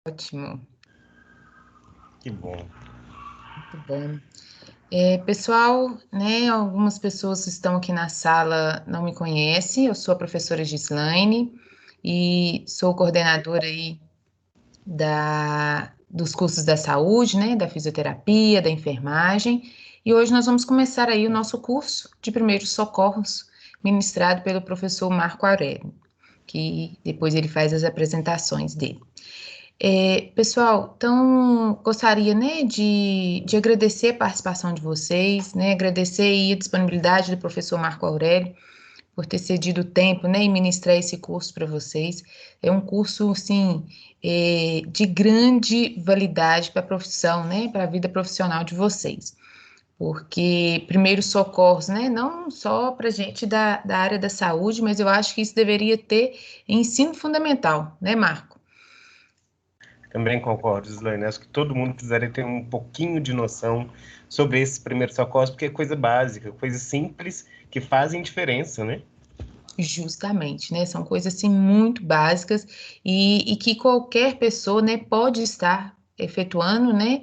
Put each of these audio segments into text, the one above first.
Ótimo, Que bom. muito bom. Pessoal, né, algumas pessoas que estão aqui na sala não me conhecem, eu sou a professora Gislaine e sou coordenadora aí dos cursos da saúde, né, da fisioterapia, da enfermagem, e hoje nós vamos começar aí o nosso curso de primeiros socorros, ministrado pelo professor Marco Aurélio, que depois ele faz as apresentações dele. Pessoal, então gostaria, né, de agradecer a participação de vocês, né, agradecer aí a disponibilidade do professor Marco Aurélio por ter cedido o tempo, né, e ministrar esse curso para vocês. É um curso, assim, de grande validade para a profissão, né, para a vida profissional de vocês. Porque primeiros socorros, né, não só para gente da área da saúde, mas eu acho que isso deveria ter ensino fundamental, né, Marco? Também concordo, Gislaine. Acho que todo mundo precisaria ter um pouquinho de noção sobre esses primeiros socorros, porque é coisa básica, coisas simples que fazem diferença, né? Justamente, né? São coisas assim muito básicas e que qualquer pessoa, né, pode estar efetuando, né?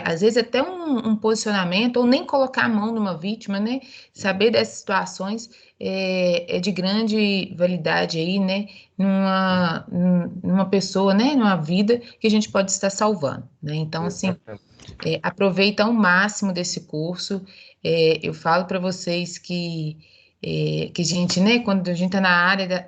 Às vezes até um posicionamento ou nem colocar a mão numa vítima, né? Saber dessas situações é de grande validade aí, né? Numa pessoa, né? Numa vida que a gente pode estar salvando, né? Então, assim, Exatamente. aproveita ao máximo desse curso. Eu falo para vocês que a gente, né, quando a gente está na área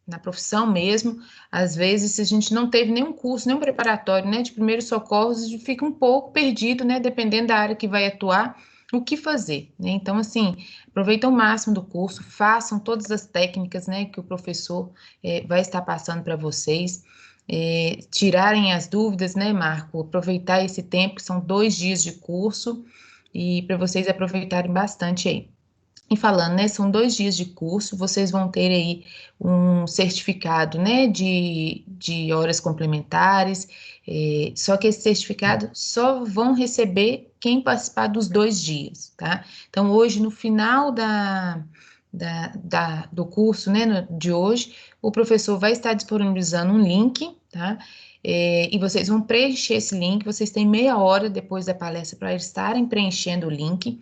na profissão mesmo, às vezes, se a gente não teve nenhum curso, nenhum preparatório, né, de primeiros socorros, a gente fica um pouco perdido, né, dependendo da área que vai atuar, o que fazer, né? Então, assim, aproveita o máximo do curso, façam todas as técnicas, né, que o professor vai estar passando para vocês. Tirarem as dúvidas, né, Marco? Aproveitar esse tempo, que são 2 dias de curso, e para vocês aproveitarem bastante aí. E falando, né, são 2 dias de curso, vocês vão ter aí um certificado, né, de horas complementares, só que esse certificado só vão receber quem participar dos 2 dias, tá? Então, hoje, no final do curso, né, de hoje, o professor vai estar disponibilizando um link, tá? E vocês vão preencher esse link, vocês têm meia hora depois da palestra para estarem preenchendo o link.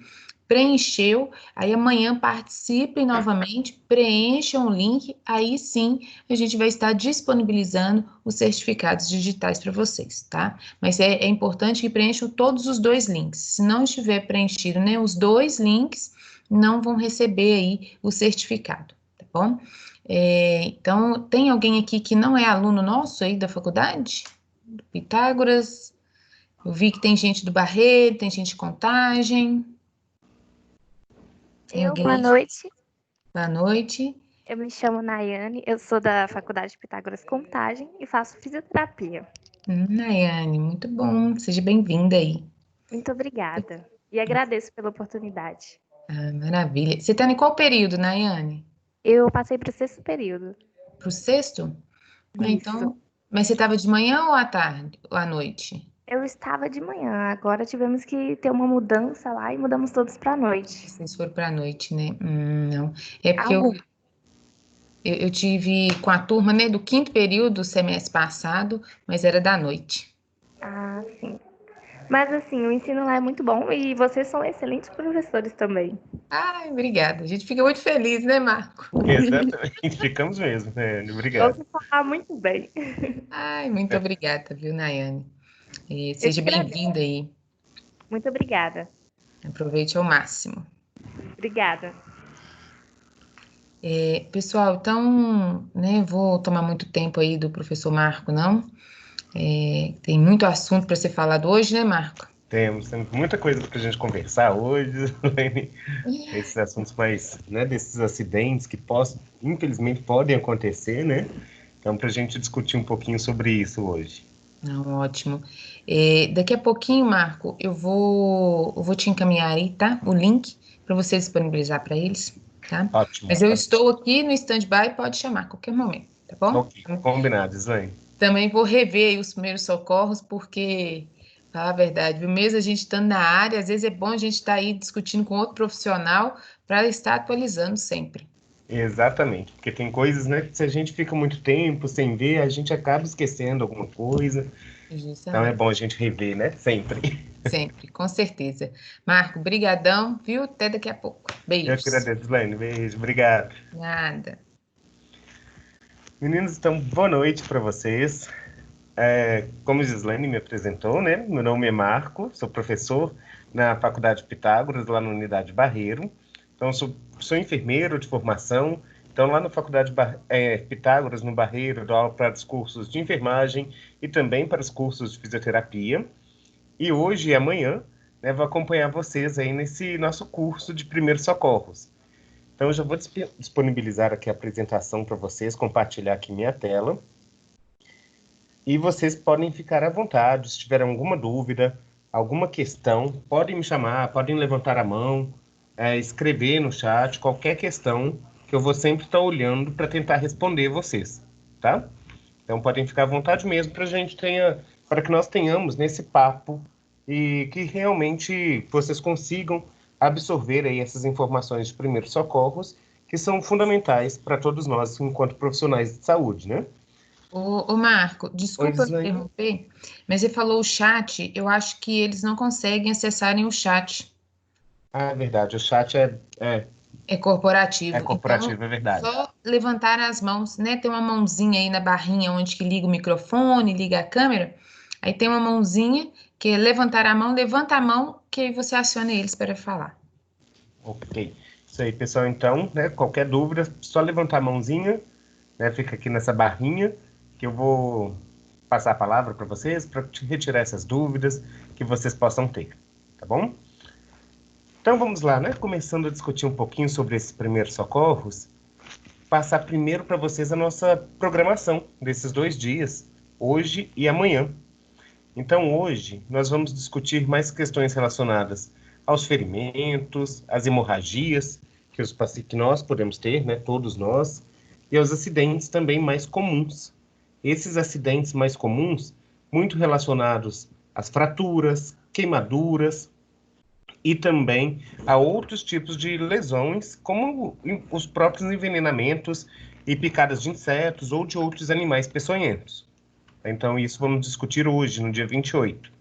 Preencheu, aí amanhã participem novamente, preencham o link, aí sim a gente vai estar disponibilizando os certificados digitais para vocês, tá? Mas é importante que preencham todos os 2 links. Se não estiver preenchido, né, os 2 links, não vão receber aí o certificado, tá bom? Então, tem alguém aqui que não é aluno nosso aí da faculdade? Do Pitágoras? Eu vi que tem gente do Barreto, tem gente de Contagem. Tem Boa alguém? noite. Boa noite. Eu me chamo Nayane, eu sou da Faculdade de Pitágoras Contagem e faço fisioterapia. Nayane, muito bom. Seja bem-vinda aí. Muito obrigada. E agradeço pela oportunidade. Maravilha. Você está em qual período, Nayane? Eu passei para o 6º período. Para o sexto? Isso. Então, mas você estava de manhã ou à tarde? Ou à noite? Eu estava de manhã, agora tivemos que ter uma mudança lá e mudamos todos para a noite. Vocês foram para a noite, né? Não. É porque Algum. eu tive com a turma, né, do 5º período do semestre passado, mas era da noite. Ah, sim. Mas assim, o ensino lá é muito bom e vocês são excelentes professores também. Ai, obrigada. A gente fica muito feliz, né, Marco? Exatamente. Ficamos mesmo, né? Obrigado. Ouço falar muito bem. Ai, muito obrigada, viu, Nayane? Eu que Seja agradeço. bem-vinda aí. Muito obrigada. Aproveite ao máximo. Obrigada. Pessoal, então, né, vou tomar muito tempo aí do professor Marco, não. Tem muito assunto para ser falado hoje, né, Marco? Temos muita coisa para a gente conversar hoje, Gislaine. Esses assuntos mais, né, desses acidentes que infelizmente podem acontecer, né? Então, para a gente discutir um pouquinho sobre isso hoje. Não, ótimo. Daqui a pouquinho, Marco, eu vou te encaminhar aí, tá? O link para você disponibilizar para eles, tá? Ótimo. Mas eu estou aqui no stand-by, pode chamar a qualquer momento, tá bom? Ok, combinado, Gislaine. Também vou rever aí os primeiros socorros, porque, falar a verdade, viu? Mesmo a gente estando na área, às vezes é bom a gente estar aí discutindo com outro profissional para estar atualizando sempre. Exatamente, porque tem coisas, né, que se a gente fica muito tempo sem ver, a gente acaba esquecendo alguma coisa. Então é Justamente. bom a gente rever, né? Sempre. Sempre, com certeza. Marco, brigadão, viu? Até daqui a pouco. Eu que Beijos. agradeço, Laine. Beijo, obrigado. Nada. Meninos, então, boa noite para vocês. Como a Gislaine me apresentou, né? Meu nome é Marco, sou professor na Faculdade Pitágoras, lá na Unidade Barreiro. Então, sou enfermeiro de formação. Então, lá na Faculdade Pitágoras, no Barreiro, dou aula para os cursos de enfermagem e também para os cursos de fisioterapia. E hoje e amanhã, né, vou acompanhar vocês aí nesse nosso curso de primeiros socorros. Então, eu já vou disponibilizar aqui a apresentação para vocês, compartilhar aqui minha tela. E vocês podem ficar à vontade, se tiverem alguma dúvida, alguma questão, podem me chamar, podem levantar a mão, escrever no chat, qualquer questão, que eu vou sempre estar olhando para tentar responder vocês, tá? Então podem ficar à vontade mesmo para que nós tenhamos nesse papo e que realmente vocês consigam absorver aí essas informações de primeiros socorros, que são fundamentais para todos nós enquanto profissionais de saúde, né? Ô, Marco, Oi, desculpa Gislaine. interromper, mas você falou o chat, eu acho que eles não conseguem acessarem o chat. Ah, é verdade, o chat É é corporativo. Então, corporativo, é verdade. só levantar as mãos, né? Tem uma mãozinha aí na barrinha onde que liga o microfone, liga a câmera. Aí tem uma mãozinha que é levantar a mão, levanta a mão, que aí você aciona eles para falar. Ok. Isso aí, pessoal, então, né, qualquer dúvida, só levantar a mãozinha, né, fica aqui nessa barrinha, que eu vou passar a palavra para vocês, para retirar essas dúvidas que vocês possam ter, tá bom? Então vamos lá, né? Começando a discutir um pouquinho sobre esses primeiros socorros, passar primeiro para vocês a nossa programação desses 2 dias, hoje e amanhã. Então hoje nós vamos discutir mais questões relacionadas aos ferimentos, às hemorragias que nós podemos ter, né? Todos nós, e aos acidentes também mais comuns. Esses acidentes mais comuns, muito relacionados às fraturas, queimaduras, e também a outros tipos de lesões, como os próprios envenenamentos e picadas de insetos ou de outros animais peçonhentos. Então, isso vamos discutir hoje, no dia 28.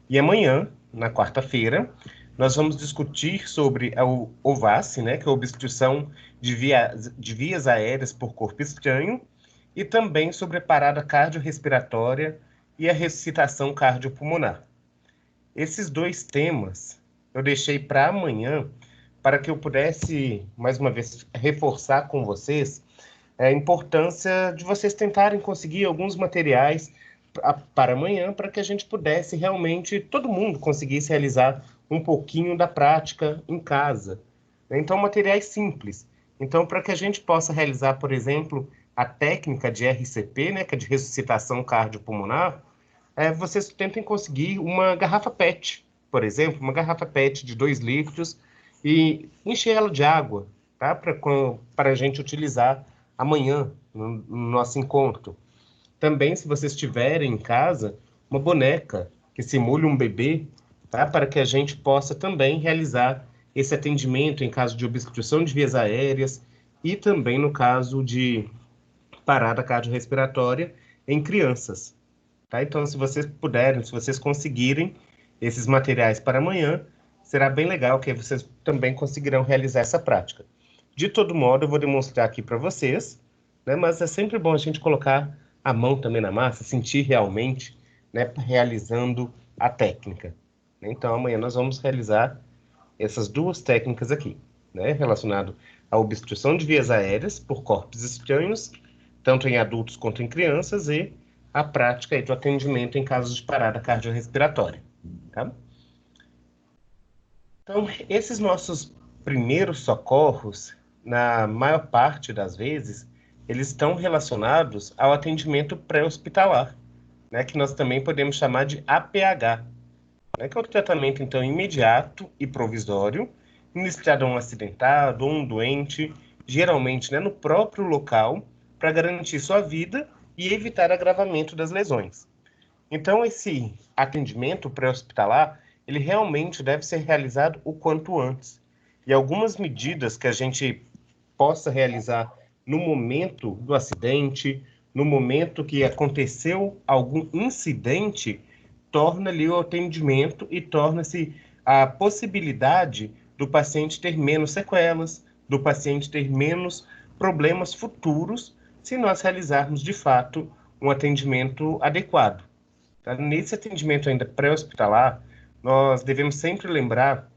E amanhã, na quarta-feira, nós vamos discutir sobre a OVAC, né, que é a obstrução de vias aéreas por corpo estranho, e também sobre a parada cardiorrespiratória e a ressuscitação cardiopulmonar. Esses dois temas eu deixei para amanhã, para que eu pudesse, mais uma vez, reforçar com vocês a importância de vocês tentarem conseguir alguns materiais para amanhã, para que a gente pudesse realmente, todo mundo conseguisse realizar um pouquinho da prática em casa. Então, materiais simples. Então, para que a gente possa realizar, por exemplo, a técnica de RCP, né, que é de ressuscitação cardiopulmonar, vocês tentem conseguir uma garrafa PET, por exemplo, uma garrafa PET de 2 litros e encher ela de água, tá? Para a gente utilizar amanhã no nosso encontro. Também, se vocês tiverem em casa, uma boneca que simule um bebê, tá? Para que a gente possa também realizar esse atendimento em caso de obstrução de vias aéreas e também no caso de parada cardiorrespiratória em crianças. Tá? Então, se vocês puderem, se vocês conseguirem esses materiais para amanhã, será bem legal que vocês também conseguirão realizar essa prática. De todo modo, eu vou demonstrar aqui para vocês, né? Mas é sempre bom a gente colocar a mão também na massa, sentir realmente, né, realizando a técnica. Então, amanhã nós vamos realizar essas duas técnicas aqui, né, relacionado à obstrução de vias aéreas por corpos estranhos, tanto em adultos quanto em crianças, e a prática aí do atendimento em casos de parada cardiorrespiratória, tá? Então, esses nossos primeiros socorros, na maior parte das vezes, eles estão relacionados ao atendimento pré-hospitalar, né, que nós também podemos chamar de APH, né, que é o tratamento, então, imediato e provisório, iniciado a um acidentado ou um doente, geralmente, né, no próprio local, para garantir sua vida e evitar agravamento das lesões. Então, esse atendimento pré-hospitalar, ele realmente deve ser realizado o quanto antes. E algumas medidas que a gente possa realizar no momento do acidente, no momento que aconteceu algum incidente, torna ali o atendimento e torna-se a possibilidade do paciente ter menos sequelas, do paciente ter menos problemas futuros, se nós realizarmos, de fato, um atendimento adequado. Tá? Nesse atendimento ainda pré-hospitalar, nós devemos sempre lembrar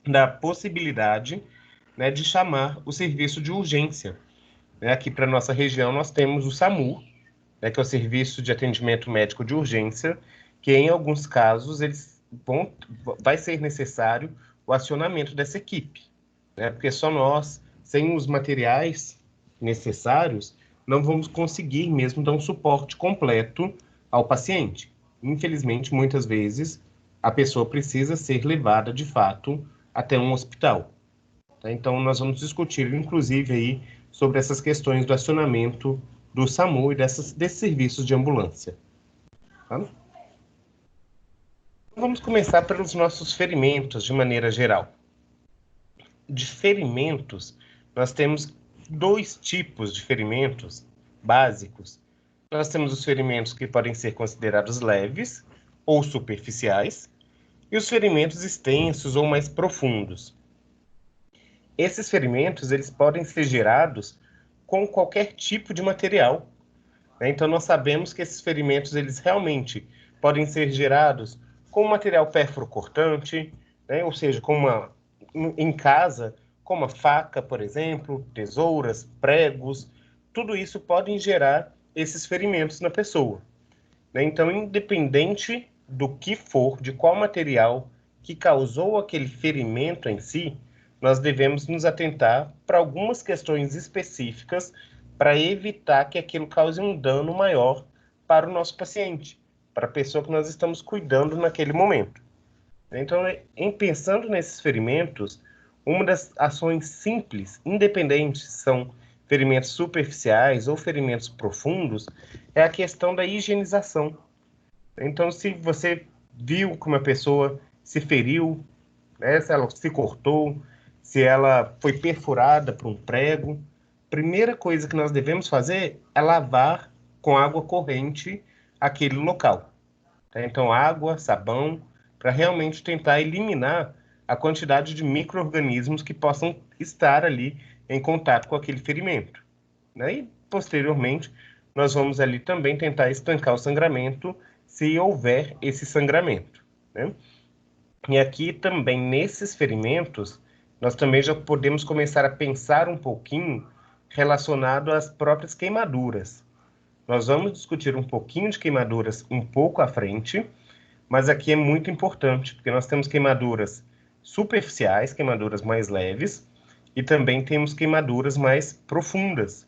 da possibilidade, né, de chamar o serviço de urgência. Né? Aqui para a nossa região nós temos o SAMU, né, que é o Serviço de Atendimento Médico de Urgência, que em alguns casos vai ser necessário o acionamento dessa equipe, né? Porque só nós, sem os materiais necessários, não vamos conseguir mesmo dar um suporte completo ao paciente. Infelizmente, muitas vezes, a pessoa precisa ser levada, de fato, até um hospital. Tá? Então, nós vamos discutir, inclusive, aí, sobre essas questões do acionamento do SAMU e desses serviços de ambulância. Tá? Vamos começar pelos nossos ferimentos, de maneira geral. De ferimentos, nós temos 2 tipos de ferimentos básicos. Nós temos os ferimentos que podem ser considerados leves ou superficiais, e os ferimentos extensos ou mais profundos. Esses ferimentos, eles podem ser gerados com qualquer tipo de material. Né? Então, nós sabemos que esses ferimentos, eles realmente podem ser gerados com material pérfuro-cortante, né? Ou seja, em casa, com uma faca, por exemplo, tesouras, pregos, tudo isso pode gerar esses ferimentos na pessoa. Né? Então, independente do que for, de qual material que causou aquele ferimento em si, nós devemos nos atentar para algumas questões específicas para evitar que aquilo cause um dano maior para o nosso paciente, para a pessoa que nós estamos cuidando naquele momento. Então, pensando nesses ferimentos, uma das ações simples, independentes, são ferimentos superficiais ou ferimentos profundos, é a questão da higienização. Então, se você viu que uma pessoa se feriu, né, se ela se cortou, se ela foi perfurada por um prego, a primeira coisa que nós devemos fazer é lavar com água corrente aquele local. Tá? Então, água, sabão, para realmente tentar eliminar a quantidade de micro-organismos que possam estar ali em contato com aquele ferimento. Né? E, posteriormente, nós vamos ali também tentar estancar o sangramento, se houver esse sangramento. Né? E aqui também, nesses ferimentos, nós também já podemos começar a pensar um pouquinho relacionado às próprias queimaduras. Nós vamos discutir um pouquinho de queimaduras um pouco à frente, mas aqui é muito importante, porque nós temos queimaduras superficiais, queimaduras mais leves, e também temos queimaduras mais profundas.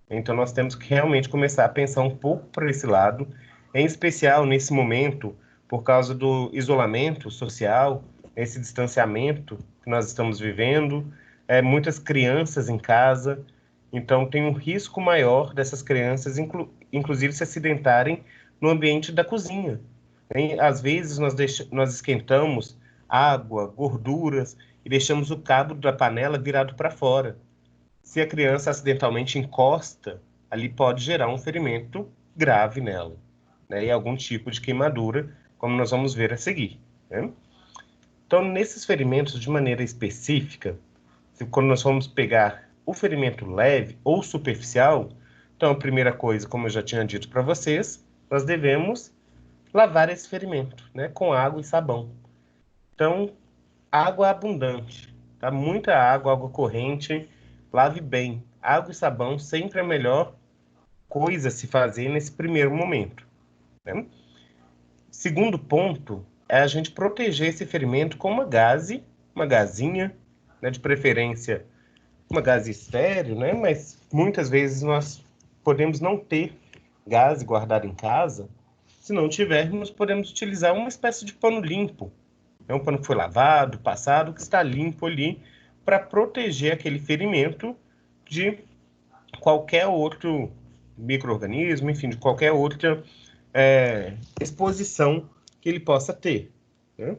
Então, nós temos que realmente começar a pensar um pouco por esse lado, em especial nesse momento, por causa do isolamento social, esse distanciamento que nós estamos vivendo, muitas crianças em casa, então tem um risco maior dessas crianças, inclusive, se acidentarem no ambiente da cozinha. Às vezes, nós esquentamos água, gorduras, e deixamos o cabo da panela virado para fora. Se a criança acidentalmente encosta, ali pode gerar um ferimento grave nela, né? E algum tipo de queimadura, como nós vamos ver a seguir. Né? Então, nesses ferimentos, de maneira específica, quando nós vamos pegar o ferimento leve ou superficial, então, a primeira coisa, como eu já tinha dito para vocês, nós devemos lavar esse ferimento, né? Com água e sabão. Então, água abundante, tá? Muita água, água corrente, lave bem. Água e sabão sempre é a melhor coisa a se fazer nesse primeiro momento. Né? Segundo ponto é a gente proteger esse ferimento com uma gazinha, né? De preferência uma gaze estéreo, né? Mas muitas vezes nós podemos não ter gaze guardado em casa. Se não tivermos, podemos utilizar uma espécie de pano limpo. É um pano que foi lavado, passado, que está limpo ali, para proteger aquele ferimento de qualquer outro micro-organismo, enfim, de qualquer outra exposição que ele possa ter. Né?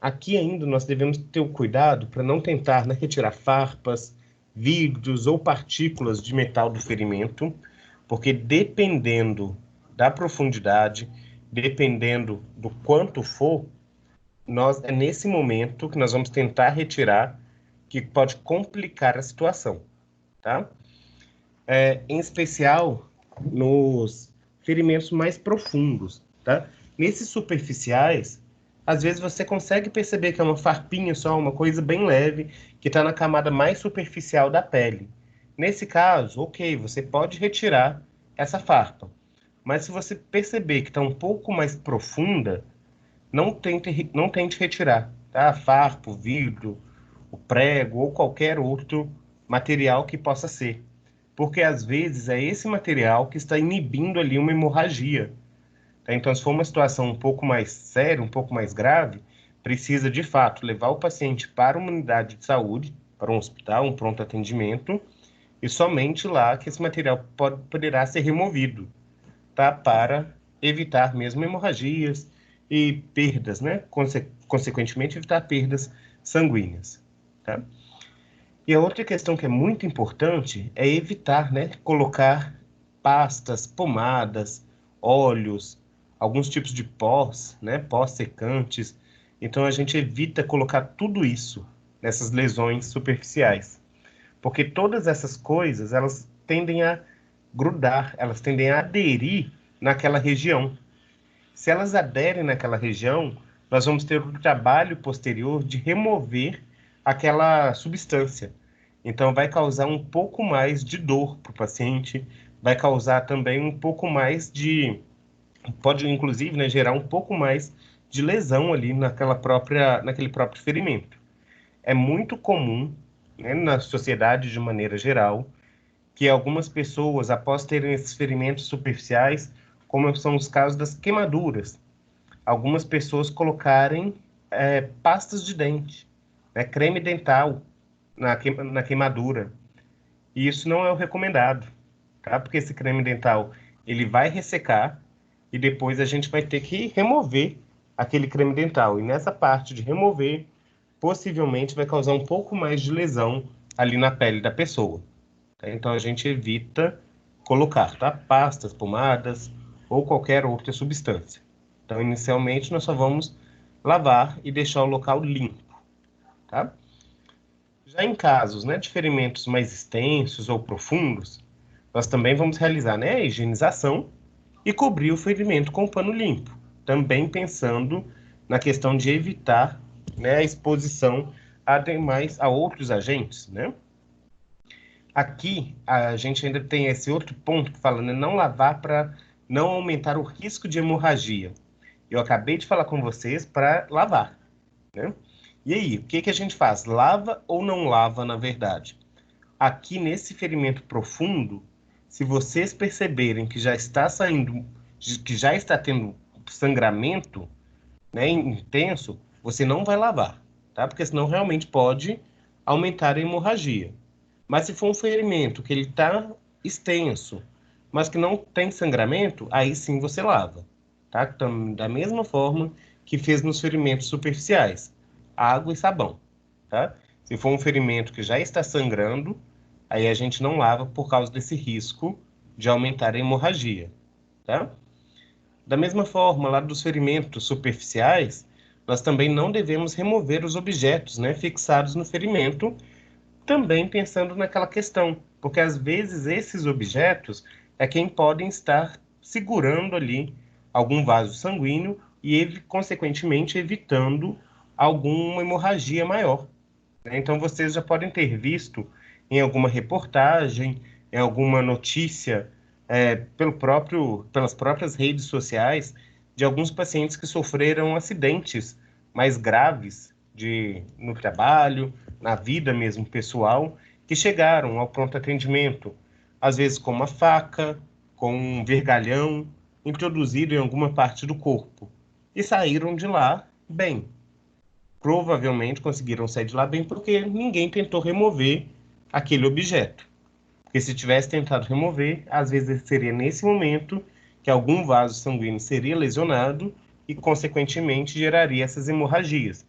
Aqui ainda nós devemos ter o cuidado para não tentar, né, retirar farpas, vidros ou partículas de metal do ferimento, porque dependendo da profundidade, dependendo do quanto for, é nesse momento que nós vamos tentar retirar, que pode complicar a situação, tá? Em especial nos ferimentos mais profundos, tá? Nesses superficiais, às vezes você consegue perceber que é uma farpinha só, uma coisa bem leve, que está na camada mais superficial da pele. Nesse caso, ok, você pode retirar essa farpa. Mas se você perceber que está um pouco mais profunda, não tente retirar, tá? A farpa, o vidro, o prego ou qualquer outro material que possa ser. Porque às vezes é esse material que está inibindo ali uma hemorragia. Tá? Então, se for uma situação um pouco mais séria, um pouco mais grave, precisa de fato levar o paciente para uma unidade de saúde, para um hospital, um pronto atendimento, e somente lá que esse material poderá ser removido, tá? Para evitar mesmo hemorragias e perdas, né? Consequentemente, evitar perdas sanguíneas, tá? E a outra questão que é muito importante é evitar, né, colocar pastas, pomadas, óleos, alguns tipos de pós, né, pós secantes. Então a gente evita colocar tudo isso nessas lesões superficiais, porque todas essas coisas, elas tendem a grudar, elas tendem a aderir naquela região. Se elas aderem naquela região, nós vamos ter o trabalho posterior de remover aquela substância. Então, vai causar um pouco mais de dor para o paciente, vai causar também um pouco mais de... Pode, inclusive, né, gerar um pouco mais de lesão ali naquele próprio ferimento. É muito comum, né, na sociedade de maneira geral, que algumas pessoas, após terem esses ferimentos superficiais, como são os casos das queimaduras, algumas pessoas colocarem pastas de dente, né, creme dental na queimadura. E isso não é o recomendado, tá? Porque esse creme dental, ele vai ressecar e depois a gente vai ter que remover aquele creme dental. E nessa parte de remover, possivelmente vai causar um pouco mais de lesão ali na pele da pessoa. Tá? Então a gente evita colocar, tá? Pastas, pomadas ou qualquer outra substância. Então, inicialmente, nós só vamos lavar e deixar o local limpo, tá? Já em casos, né, de ferimentos mais extensos ou profundos, nós também vamos realizar, né, a higienização e cobrir o ferimento com pano limpo, também pensando na questão de evitar, né, a exposição a outros agentes, né? Aqui, a gente ainda tem esse outro ponto que fala, né, não lavar para não aumentar o risco de hemorragia. Eu acabei de falar com vocês para lavar, né? E aí, o que a gente faz? Lava ou não lava, na verdade? Aqui, nesse ferimento profundo, se vocês perceberem que já está saindo, que já está tendo sangramento, né, intenso, você não vai lavar, tá? Porque senão realmente pode aumentar a hemorragia. Mas se for um ferimento que ele está extenso, mas que não tem sangramento, aí sim você lava, tá? Então, da mesma forma que fez nos ferimentos superficiais, água e sabão, tá? Se for um ferimento que já está sangrando, aí a gente não lava por causa desse risco de aumentar a hemorragia, tá? Da mesma forma, lá dos ferimentos superficiais, nós também não devemos remover os objetos, né, fixados no ferimento, também pensando naquela questão, porque às vezes esses objetos é quem podem estar segurando ali algum vaso sanguíneo e, consequentemente, evitando alguma hemorragia maior, né? Então, vocês já podem ter visto em alguma reportagem, em alguma notícia, pelas próprias redes sociais, de alguns pacientes que sofreram acidentes mais graves no trabalho, na vida mesmo pessoal, que chegaram ao pronto atendimento, às vezes com uma faca, com um vergalhão, introduzido em alguma parte do corpo, e saíram de lá bem. Provavelmente conseguiram sair de lá bem porque ninguém tentou remover aquele objeto. Porque se tivesse tentado remover, às vezes seria nesse momento que algum vaso sanguíneo seria lesionado e, consequentemente, geraria essas hemorragias,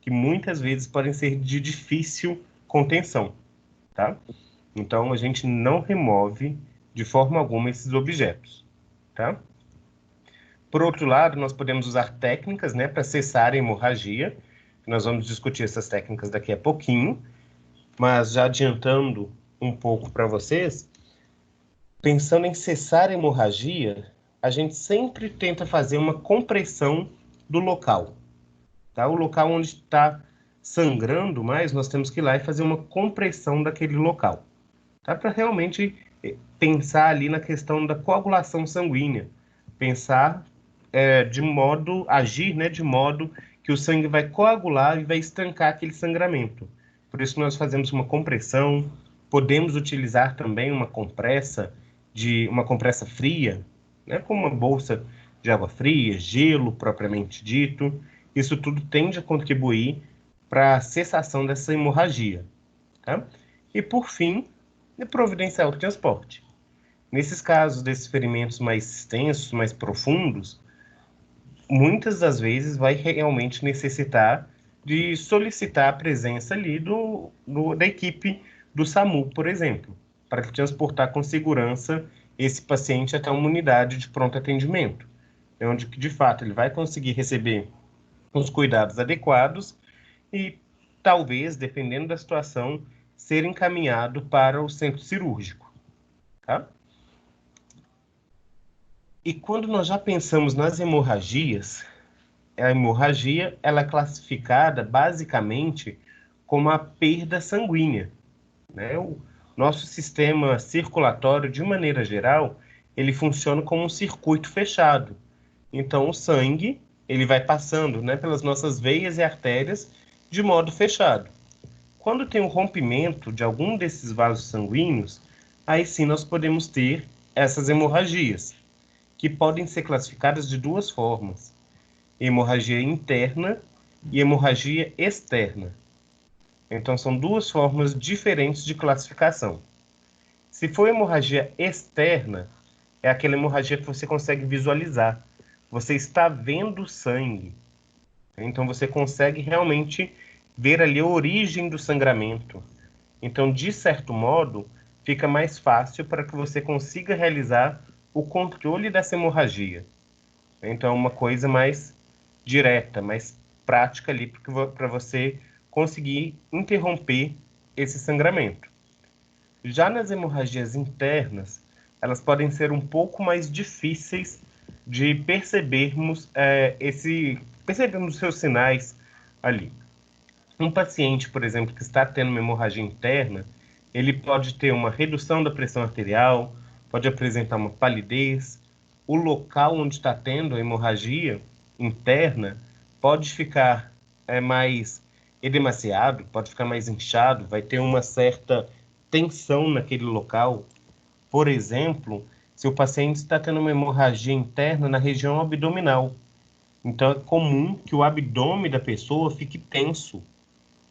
que muitas vezes podem ser de difícil contenção, tá? Então, a gente não remove de forma alguma esses objetos, tá? Por outro lado, nós podemos usar técnicas, né, para cessar a hemorragia. Nós vamos discutir essas técnicas daqui a pouquinho, mas já adiantando um pouco para vocês, pensando em cessar a hemorragia, a gente sempre tenta fazer uma compressão do local, tá? O local onde está sangrando mais, nós temos que ir lá e fazer uma compressão daquele local, tá? Para realmente pensar ali na questão da coagulação sanguínea, pensar de modo, agir, né, de modo que o sangue vai coagular e vai estancar aquele sangramento. Por isso nós fazemos uma compressão, podemos utilizar também uma compressa fria, né, como uma bolsa de água fria, gelo propriamente dito. Isso tudo tende a contribuir para a cessação dessa hemorragia, tá? E por fim, providenciar o transporte. Nesses casos desses ferimentos mais extensos, mais profundos, muitas das vezes vai realmente necessitar de solicitar a presença ali da equipe do SAMU, por exemplo, para transportar com segurança esse paciente até uma unidade de pronto atendimento, onde de fato ele vai conseguir receber os cuidados adequados e talvez, dependendo da situação, ser encaminhado para o centro cirúrgico, tá? E quando nós já pensamos nas hemorragias, a hemorragia ela é classificada basicamente como a perda sanguínea, né? O nosso sistema circulatório, de maneira geral, ele funciona como um circuito fechado. Então, o sangue ele vai passando, né, pelas nossas veias e artérias de modo fechado. Quando tem um rompimento de algum desses vasos sanguíneos, aí sim nós podemos ter essas hemorragias, que podem ser classificadas de duas formas: hemorragia interna e hemorragia externa. Então, são duas formas diferentes de classificação. Se for hemorragia externa, é aquela hemorragia que você consegue visualizar. Você está vendo sangue. Então, você consegue realmente ver ali a origem do sangramento. Então, de certo modo, fica mais fácil para que você consiga realizar o controle dessa hemorragia. Então, é uma coisa mais direta, mais prática ali para você conseguir interromper esse sangramento. Já nas hemorragias internas, elas podem ser um pouco mais difíceis de percebermos percebermos os seus sinais ali. Um paciente, por exemplo, que está tendo uma hemorragia interna, ele pode ter uma redução da pressão arterial, pode apresentar uma palidez. O local onde está tendo a hemorragia interna pode ficar mais edemaciado, pode ficar mais inchado, vai ter uma certa tensão naquele local. Por exemplo, se o paciente está tendo uma hemorragia interna na região abdominal, então é comum que o abdômen da pessoa fique tenso.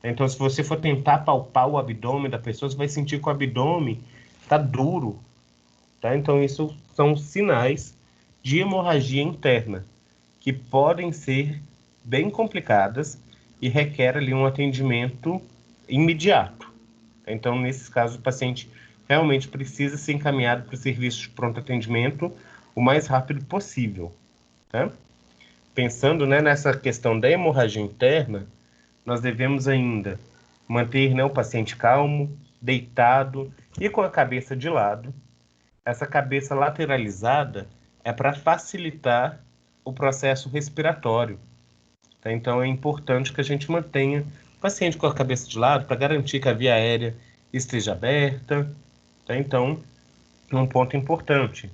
Então, se você for tentar palpar o abdômen da pessoa, você vai sentir que o abdômen está duro, tá? Então, isso são sinais de hemorragia interna, que podem ser bem complicadas e requer ali um atendimento imediato. Então, nesses casos, o paciente realmente precisa ser encaminhado para o serviço de pronto atendimento o mais rápido possível, tá? Pensando, né, nessa questão da hemorragia interna, nós devemos ainda manter, né, o paciente calmo, deitado e com a cabeça de lado. Essa cabeça lateralizada é para facilitar o processo respiratório, tá? Então é importante que a gente mantenha o paciente com a cabeça de lado para garantir que a via aérea esteja aberta, tá? Então, um ponto importante.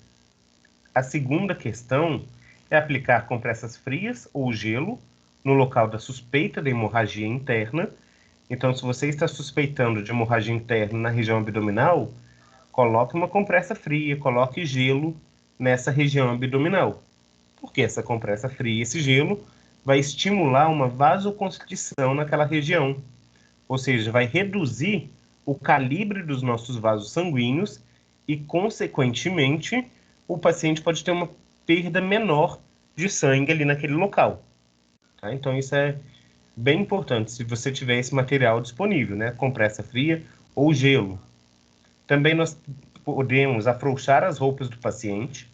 A segunda questão é aplicar compressas frias ou gelo no local da suspeita de hemorragia interna. Então, se você está suspeitando de hemorragia interna na região abdominal, coloque uma compressa fria, coloque gelo nessa região abdominal. Porque essa compressa fria e esse gelo vai estimular uma vasoconstrição naquela região. Ou seja, vai reduzir o calibre dos nossos vasos sanguíneos e, consequentemente, o paciente pode ter uma perda menor de sangue ali naquele local. Tá? Então, isso é bem importante, se você tiver esse material disponível, né? Compressa fria ou gelo. Também nós podemos afrouxar as roupas do paciente,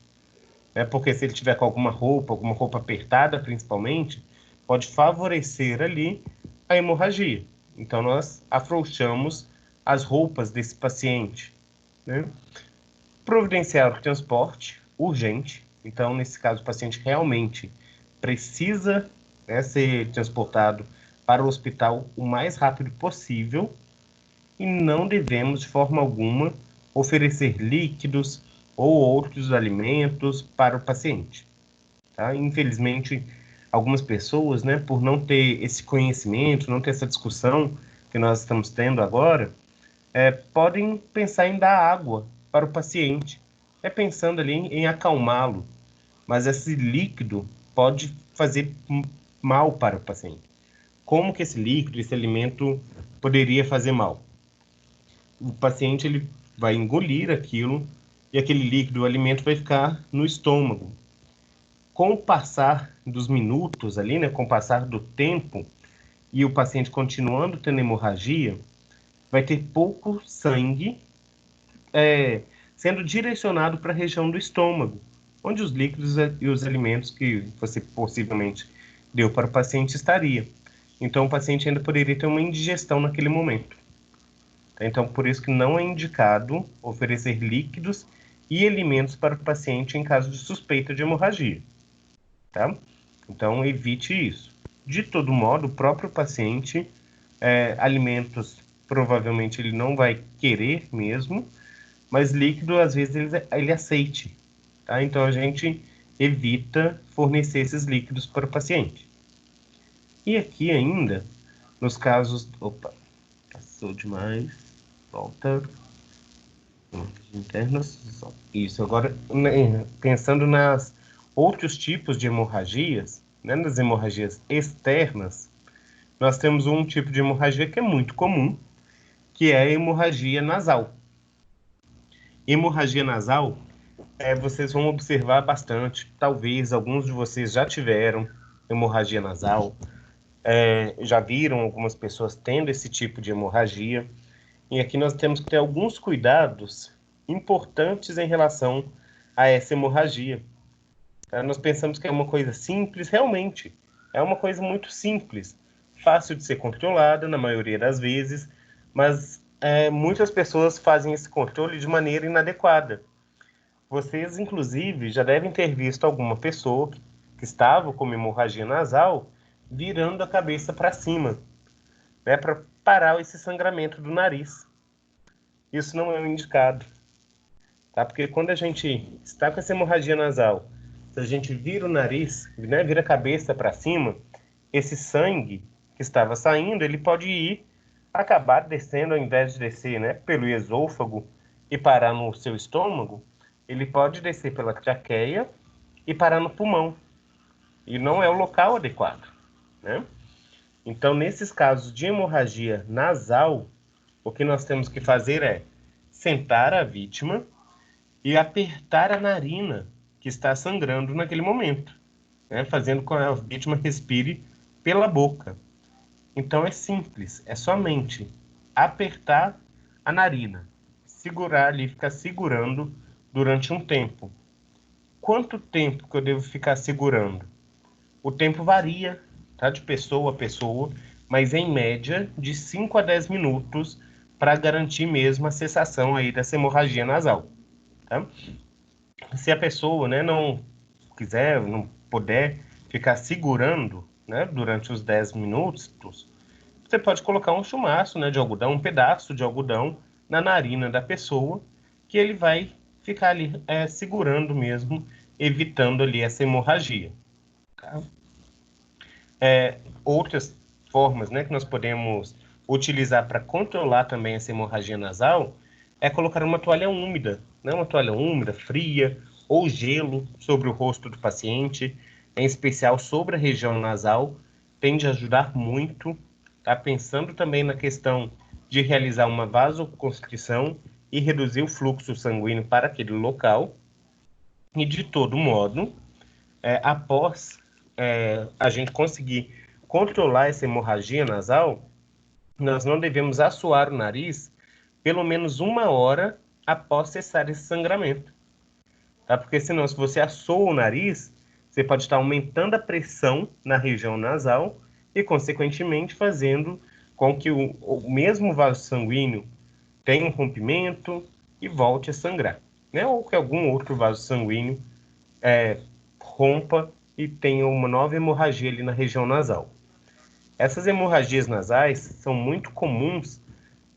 né, porque se ele tiver com alguma roupa apertada principalmente, pode favorecer ali a hemorragia. Então nós afrouxamos as roupas desse paciente, né? Providenciar o transporte urgente. Então, nesse caso, o paciente realmente precisa, né, ser transportado para o hospital o mais rápido possível e não devemos, de forma alguma, oferecer líquidos ou outros alimentos para o paciente. Tá? Infelizmente, algumas pessoas, né, por não ter esse conhecimento, não ter essa discussão que nós estamos tendo agora, podem pensar em dar água para o paciente, pensando ali em acalmá-lo, mas esse líquido pode fazer mal para o paciente. Como que esse líquido, esse alimento poderia fazer mal? O paciente ele vai engolir aquilo e aquele líquido, o alimento vai ficar no estômago. Com o passar dos minutos ali, né, com o passar do tempo e o paciente continuando tendo hemorragia, vai ter pouco sangue sendo direcionado para a região do estômago, onde os líquidos e os alimentos que você possivelmente deu para o paciente estaria. Então, o paciente ainda poderia ter uma indigestão naquele momento. Então, por isso que não é indicado oferecer líquidos e alimentos para o paciente em caso de suspeita de hemorragia, tá? Então, evite isso. De todo modo, o próprio paciente, alimentos, provavelmente ele não vai querer mesmo, mas líquido, às vezes, ele aceite, tá? Então, a gente evita fornecer esses líquidos para o paciente. E aqui ainda, nos casos... Opa, passou demais. Volta. Internas. Isso, agora, pensando nas outros tipos de hemorragias, né, nas hemorragias externas, nós temos um tipo de hemorragia que é muito comum, que é a hemorragia nasal. Hemorragia nasal, vocês vão observar bastante, talvez alguns de vocês já tiveram hemorragia nasal, já viram algumas pessoas tendo esse tipo de hemorragia, e aqui nós temos que ter alguns cuidados importantes em relação a essa hemorragia. Nós pensamos que é uma coisa simples, realmente, é uma coisa muito simples, fácil de ser controlada na maioria das vezes, mas muitas pessoas fazem esse controle de maneira inadequada. Vocês, inclusive, já devem ter visto alguma pessoa que estava com hemorragia nasal virando a cabeça para cima, né, para parar esse sangramento do nariz. Isso não é o indicado, tá? Porque quando a gente está com essa hemorragia nasal, se a gente vira o nariz, né, vira a cabeça para cima, esse sangue que estava saindo, ele pode acabar descendo, ao invés de descer, né, pelo esôfago e parar no seu estômago, ele pode descer pela traqueia e parar no pulmão. E não é o local adequado, né? Então, nesses casos de hemorragia nasal, o que nós temos que fazer é sentar a vítima e apertar a narina que está sangrando naquele momento, né? Fazendo com que a vítima respire pela boca. Então, é simples, é somente apertar a narina, segurar ali, ficar segurando durante um tempo. Quanto tempo que eu devo ficar segurando? O tempo varia, tá, de pessoa a pessoa, mas em média de 5 a 10 minutos para garantir mesmo a cessação aí dessa hemorragia nasal, tá? Se a pessoa, né, não quiser, não puder ficar segurando, né, durante os 10 minutos, você pode colocar um chumaço, né, de algodão, um pedaço de algodão na narina da pessoa, que ele vai ficar ali segurando mesmo, evitando ali essa hemorragia, tá? Outras formas, né, que nós podemos utilizar para controlar também essa hemorragia nasal é colocar uma toalha úmida, né, uma toalha úmida, fria, ou gelo sobre o rosto do paciente, em especial sobre a região nasal, tende a ajudar muito, tá? Pensando também na questão de realizar uma vasoconstrição e reduzir o fluxo sanguíneo para aquele local. E de todo modo, após a gente conseguir controlar essa hemorragia nasal, nós não devemos assoar o nariz pelo menos 1 hora após cessar esse sangramento. Tá? Porque senão, se você assou o nariz, você pode estar aumentando a pressão na região nasal e, consequentemente, fazendo com que o mesmo vaso sanguíneo tenha um rompimento e volte a sangrar, né? Ou que algum outro vaso sanguíneo rompa e tenha uma nova hemorragia ali na região nasal. Essas hemorragias nasais são muito comuns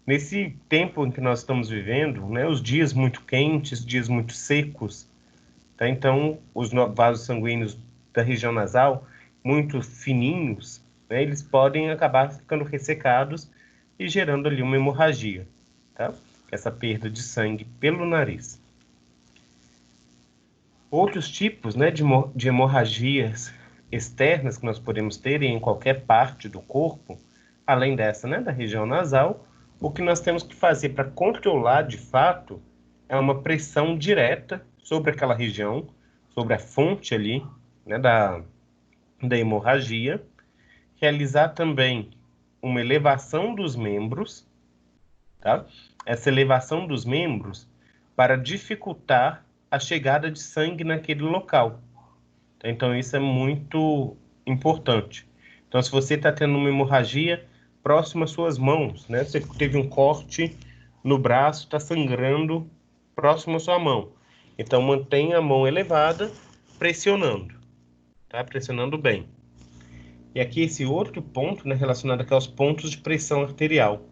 nesse tempo em que nós estamos vivendo, né? Os dias muito quentes, dias muito secos, tá? Então, os vasos sanguíneos da região nasal, muito fininhos, né? Eles podem acabar ficando ressecados e gerando ali uma hemorragia, tá? Essa perda de sangue pelo nariz. Outros tipos, né, de hemorragias externas que nós podemos ter em qualquer parte do corpo, além dessa, né, da região nasal, o que nós temos que fazer para controlar de fato é uma pressão direta sobre aquela região, sobre a fonte ali, né, da hemorragia, realizar também uma elevação dos membros, tá? Essa elevação dos membros para dificultar a chegada de sangue naquele local. Então, isso é muito importante. Então, se você está tendo uma hemorragia próxima às suas mãos, né? Você teve um corte no braço, está sangrando próximo à sua mão. Então, mantenha a mão elevada, pressionando, tá? Pressionando bem. E aqui esse outro ponto, né, relacionado aqui aos pontos de pressão arterial.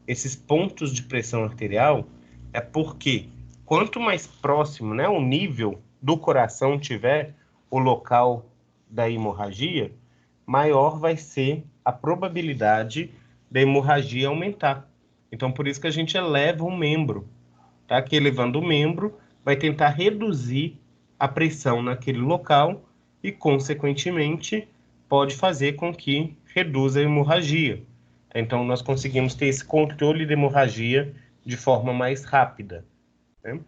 Esses pontos de pressão arterial é porque quanto mais próximo, né, o nível do coração tiver o local da hemorragia, maior vai ser a probabilidade da hemorragia aumentar. Então, por isso que a gente eleva o membro, tá? Que elevando o membro vai tentar reduzir a pressão naquele local e, consequentemente, pode fazer com que reduza a hemorragia. Então, nós conseguimos ter esse controle de hemorragia de forma mais rápida, né?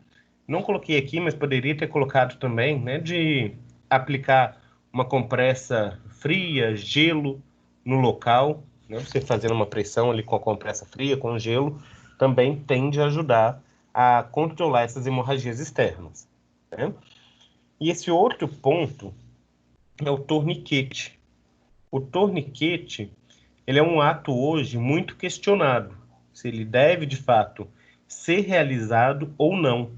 Não coloquei aqui, mas poderia ter colocado também, né, de aplicar uma compressa fria, gelo no local, né? Você fazendo uma pressão ali com a compressa fria, com gelo, também tende a ajudar a controlar essas hemorragias externas, né? E esse outro ponto é o torniquete. O torniquete, ele é um ato hoje muito questionado, se ele deve, de fato, ser realizado ou não.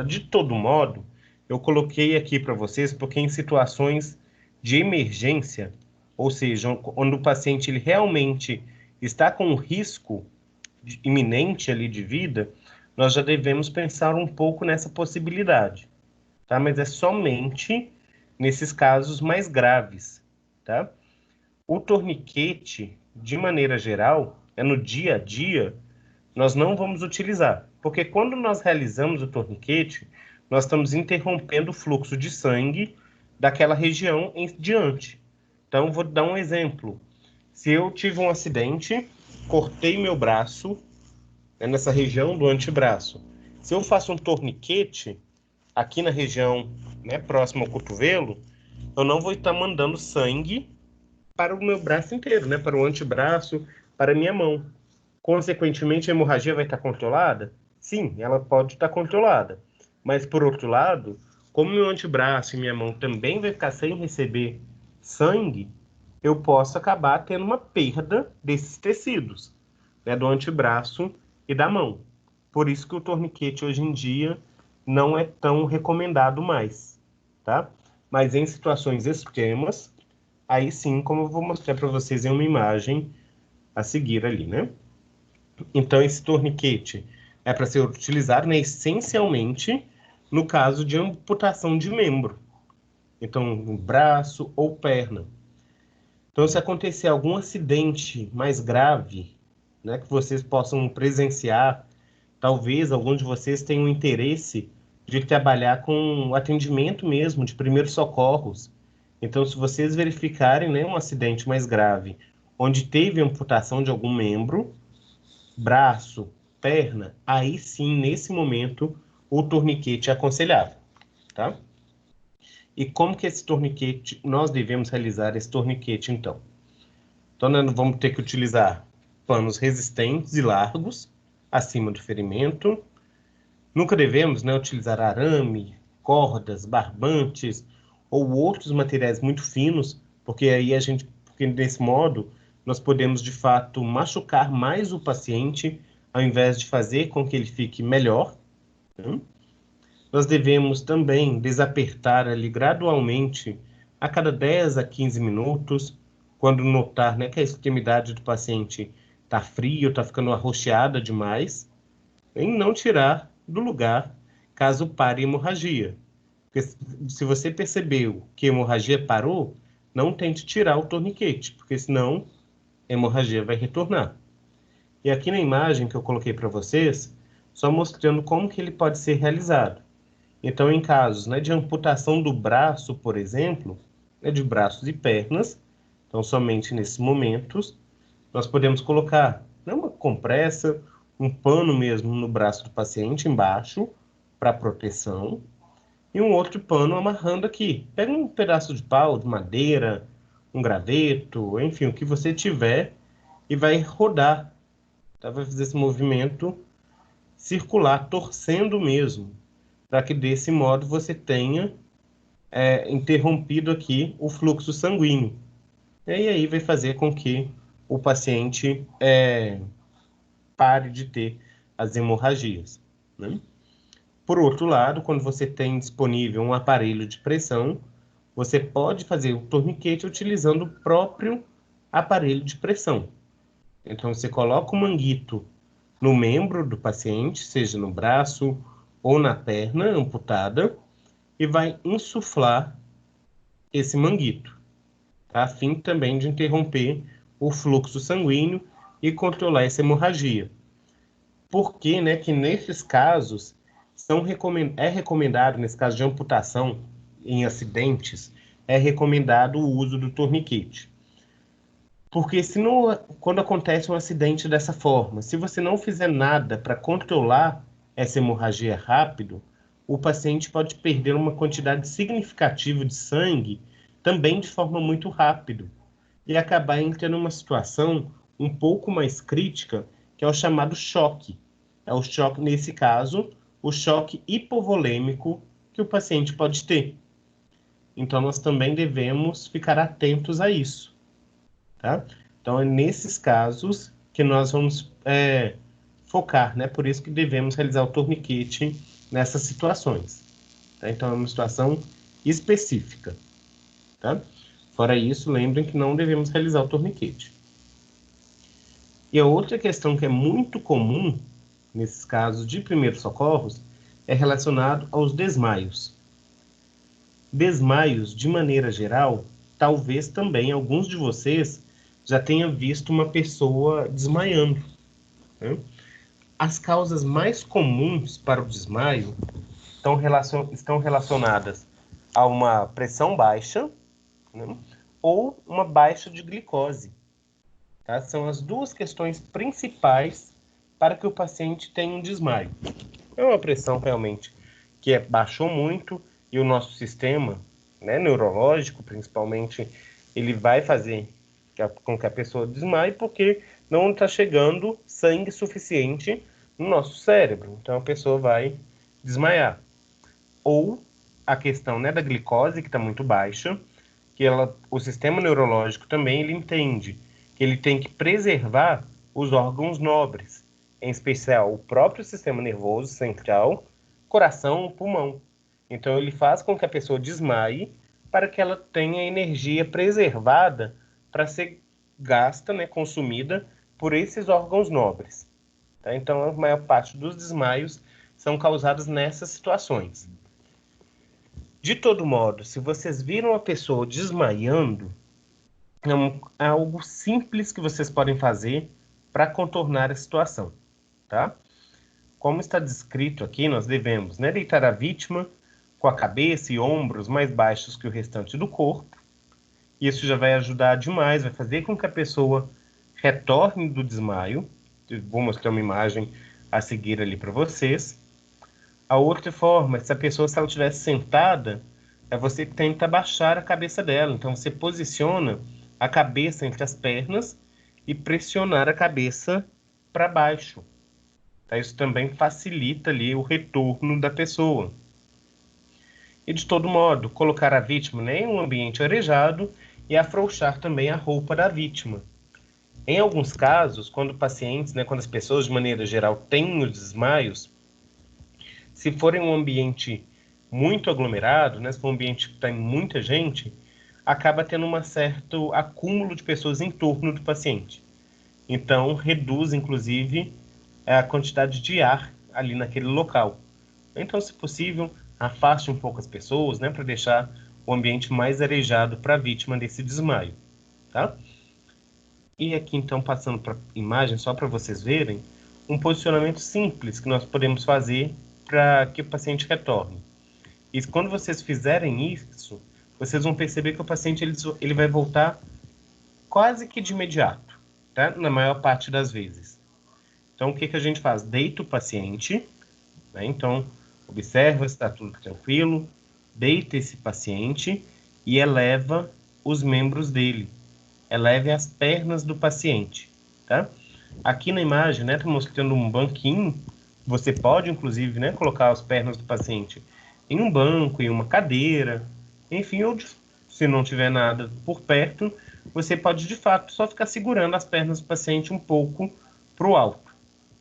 De todo modo, eu coloquei aqui para vocês, porque em situações de emergência, ou seja, quando o paciente ele realmente está com um risco iminente ali de vida, nós já devemos pensar um pouco nessa possibilidade, tá? Mas é somente nesses casos mais graves, tá? O torniquete, de maneira geral, no dia a dia, nós não vamos utilizar, porque quando nós realizamos o torniquete, nós estamos interrompendo o fluxo de sangue daquela região em diante. Então, vou dar um exemplo. Se eu tive um acidente, cortei meu braço, né, nessa região do antebraço. Se eu faço um torniquete aqui na região, né, próximo ao cotovelo, eu não vou estar mandando sangue para o meu braço inteiro, né, para o antebraço, para a minha mão. Consequentemente, a hemorragia vai estar controlada? Sim, ela pode estar controlada. Mas, por outro lado, como meu antebraço e minha mão também vai ficar sem receber sangue, eu posso acabar tendo uma perda desses tecidos, né, do antebraço e da mão. Por isso que o torniquete hoje em dia não é tão recomendado mais, tá? Mas em situações extremas, aí sim, como eu vou mostrar para vocês em uma imagem a seguir ali, né? Então, esse torniquete é para ser utilizado, né, essencialmente no caso de amputação de membro. Então, um braço ou perna. Então, se acontecer algum acidente mais grave, né, que vocês possam presenciar, talvez alguns de vocês tenham interesse de trabalhar com o atendimento mesmo, de primeiros socorros. Então, se vocês verificarem, né, um acidente mais grave, onde teve amputação de algum membro, braço, perna, aí sim, nesse momento, o torniquete é aconselhável, tá? E como que esse torniquete, nós devemos realizar esse torniquete, então? Então, nós vamos ter que utilizar panos resistentes e largos, acima do ferimento. Nunca devemos, né, utilizar arame, cordas, barbantes ou outros materiais muito finos, porque porque desse modo nós podemos de fato machucar mais o paciente ao invés de fazer com que ele fique melhor, né? Nós devemos também desapertar ali gradualmente a cada 10 a 15 minutos, quando notar, né, que a extremidade do paciente está fria ou está ficando arroxeada demais, e não tirar do lugar caso pare a hemorragia. Porque se você percebeu que a hemorragia parou, não tente tirar o torniquete, porque senão a hemorragia vai retornar. E aqui na imagem que eu coloquei para vocês, só mostrando como que ele pode ser realizado. Então, em casos, né, de amputação do braço, por exemplo, né, de braços e pernas, então somente nesses momentos, nós podemos colocar, né, uma compressa, um pano mesmo no braço do paciente embaixo, para proteção, e um outro pano amarrando aqui. Pega um pedaço de pau, de madeira, um graveto, enfim, o que você tiver, e vai rodar, tá? Vai fazer esse movimento circular, torcendo mesmo, para que desse modo você tenha interrompido aqui o fluxo sanguíneo. E aí vai fazer com que o paciente pare de ter as hemorragias, né? Por outro lado, quando você tem disponível um aparelho de pressão, você pode fazer o torniquete utilizando o próprio aparelho de pressão. Então, você coloca o manguito no membro do paciente, seja no braço ou na perna amputada, e vai insuflar esse manguito, tá? A fim também de interromper o fluxo sanguíneo e controlar essa hemorragia. Porque, né, que nesses casos é recomendado, nesse caso de amputação em acidentes, é recomendado o uso do torniquete. Porque quando acontece um acidente dessa forma, se você não fizer nada para controlar essa hemorragia rápido, o paciente pode perder uma quantidade significativa de sangue também de forma muito rápida e acabar entrando numa situação um pouco mais crítica, que é o chamado choque. É o choque, nesse caso, o choque hipovolêmico que o paciente pode ter. Então, nós também devemos ficar atentos a isso, tá? Então, é nesses casos que nós vamos focar, né? Por isso que devemos realizar o torniquete nessas situações, tá? Então, é uma situação específica, tá? Fora isso, lembrem que não devemos realizar o torniquete. E a outra questão que é muito comum nesses casos de primeiros socorros é relacionado aos desmaios. Desmaios, de maneira geral, talvez também alguns de vocês já tenham visto uma pessoa desmaiando, né? As causas mais comuns para o desmaio estão relacionadas a uma pressão baixa, né, ou uma baixa de glicose. Tá? São as duas questões principais para que o paciente tenha um desmaio. É uma pressão realmente que baixou muito e o nosso sistema, né, neurológico, principalmente, ele vai fazer com que a pessoa desmaie porque não está chegando sangue suficiente no nosso cérebro. Então a pessoa vai desmaiar. Ou a questão, né, da glicose, que está muito baixa, que o sistema neurológico também ele entende que ele tem que preservar os órgãos nobres, em especial o próprio sistema nervoso central, coração, pulmão. Então ele faz com que a pessoa desmaie para que ela tenha energia preservada para ser gasta, né, consumida por esses órgãos nobres. Tá? Então a maior parte dos desmaios são causados nessas situações. De todo modo, se vocês viram a pessoa desmaiando, é algo simples que vocês podem fazer para contornar a situação, tá? Como está descrito aqui, nós devemos, né, deitar a vítima com a cabeça e ombros mais baixos que o restante do corpo. Isso já vai ajudar demais, vai fazer com que a pessoa retorne do desmaio. Eu vou mostrar uma imagem a seguir ali para vocês. A outra forma, se ela estivesse sentada, você tenta abaixar a cabeça dela. Então, você posiciona a cabeça entre as pernas e pressionar a cabeça para baixo. Tá? Isso também facilita ali o retorno da pessoa. E, de todo modo, colocar a vítima, né, em um ambiente arejado e afrouxar também a roupa da vítima. Em alguns casos, quando pacientes, né, quando as pessoas, de maneira geral, têm os desmaios, se for em um ambiente muito aglomerado, né, se for um ambiente que tem muita gente, acaba tendo um certo acúmulo de pessoas em torno do paciente. Então, reduz, inclusive, a quantidade de ar ali naquele local. Então, se possível, afaste um pouco as pessoas, né, para deixar o ambiente mais arejado para a vítima desse desmaio, tá? E aqui, então, passando para a imagem, só para vocês verem, um posicionamento simples que nós podemos fazer para que o paciente retorne. E quando vocês fizerem isso, vocês vão perceber que o paciente ele vai voltar quase que de imediato, tá? Na maior parte das vezes. Então, o que que a gente faz? Deita o paciente, né? Então, observa se está tudo tranquilo, deita esse paciente e eleva os membros dele. Eleve as pernas do paciente, tá? Aqui na imagem, né, tá mostrando um banquinho. Você pode, inclusive, né, colocar as pernas do paciente em um banco, em uma cadeira, enfim, ou se não tiver nada por perto, você pode, de fato, só ficar segurando as pernas do paciente um pouco para o alto.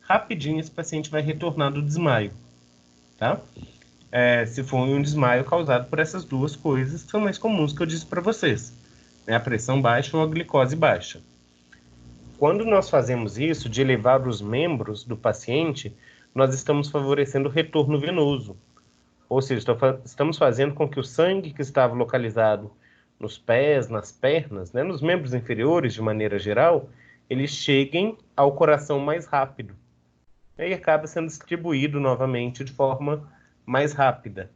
Rapidinho esse paciente vai retornar do desmaio, tá? Se for um desmaio causado por essas duas coisas que são mais comuns que eu disse para vocês, né? A pressão baixa ou a glicose baixa. Quando nós fazemos isso, de elevar os membros do paciente, nós estamos favorecendo o retorno venoso. Ou seja, estamos fazendo com que o sangue que estava localizado nos pés, nas pernas, né, nos membros inferiores de maneira geral, eles cheguem ao coração mais rápido. E aí acaba sendo distribuído novamente de forma mais rápida.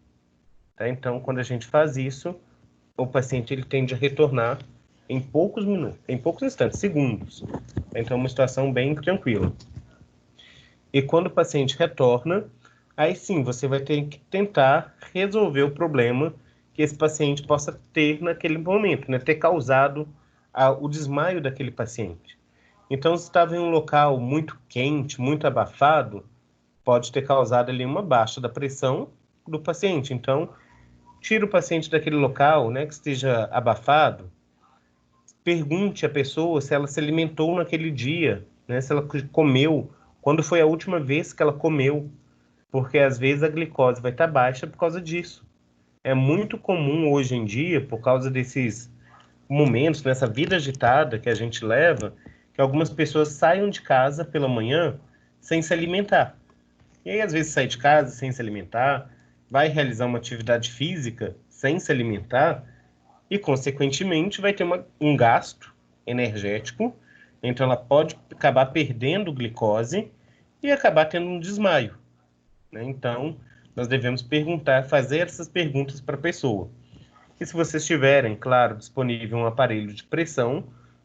Tá? Então, quando a gente faz isso, o paciente ele tende a retornar em poucos minutos, em poucos instantes, segundos. Então, uma situação bem tranquila. E quando o paciente retorna, aí sim, você vai ter que tentar resolver o problema que esse paciente possa ter naquele momento, né? Ter causado o desmaio daquele paciente. Então, se estava em um local muito quente, muito abafado, pode ter causado ali uma baixa da pressão do paciente. Então, tira o paciente daquele local, né, que esteja abafado. Pergunte à pessoa se ela se alimentou naquele dia, né, se ela comeu, quando foi a última vez que ela comeu, porque às vezes a glicose vai estar baixa por causa disso. É muito comum hoje em dia, por causa desses momentos, nessa vida agitada que a gente leva, que algumas pessoas saiam de casa pela manhã sem se alimentar. E aí, às vezes, sai de casa sem se alimentar, vai realizar uma atividade física sem se alimentar e, consequentemente, vai ter um gasto energético. Então, ela pode acabar perdendo glicose e acabar tendo um desmaio, né? Então, nós devemos fazer essas perguntas para a pessoa. E se vocês tiverem, claro, disponível um aparelho de pressão,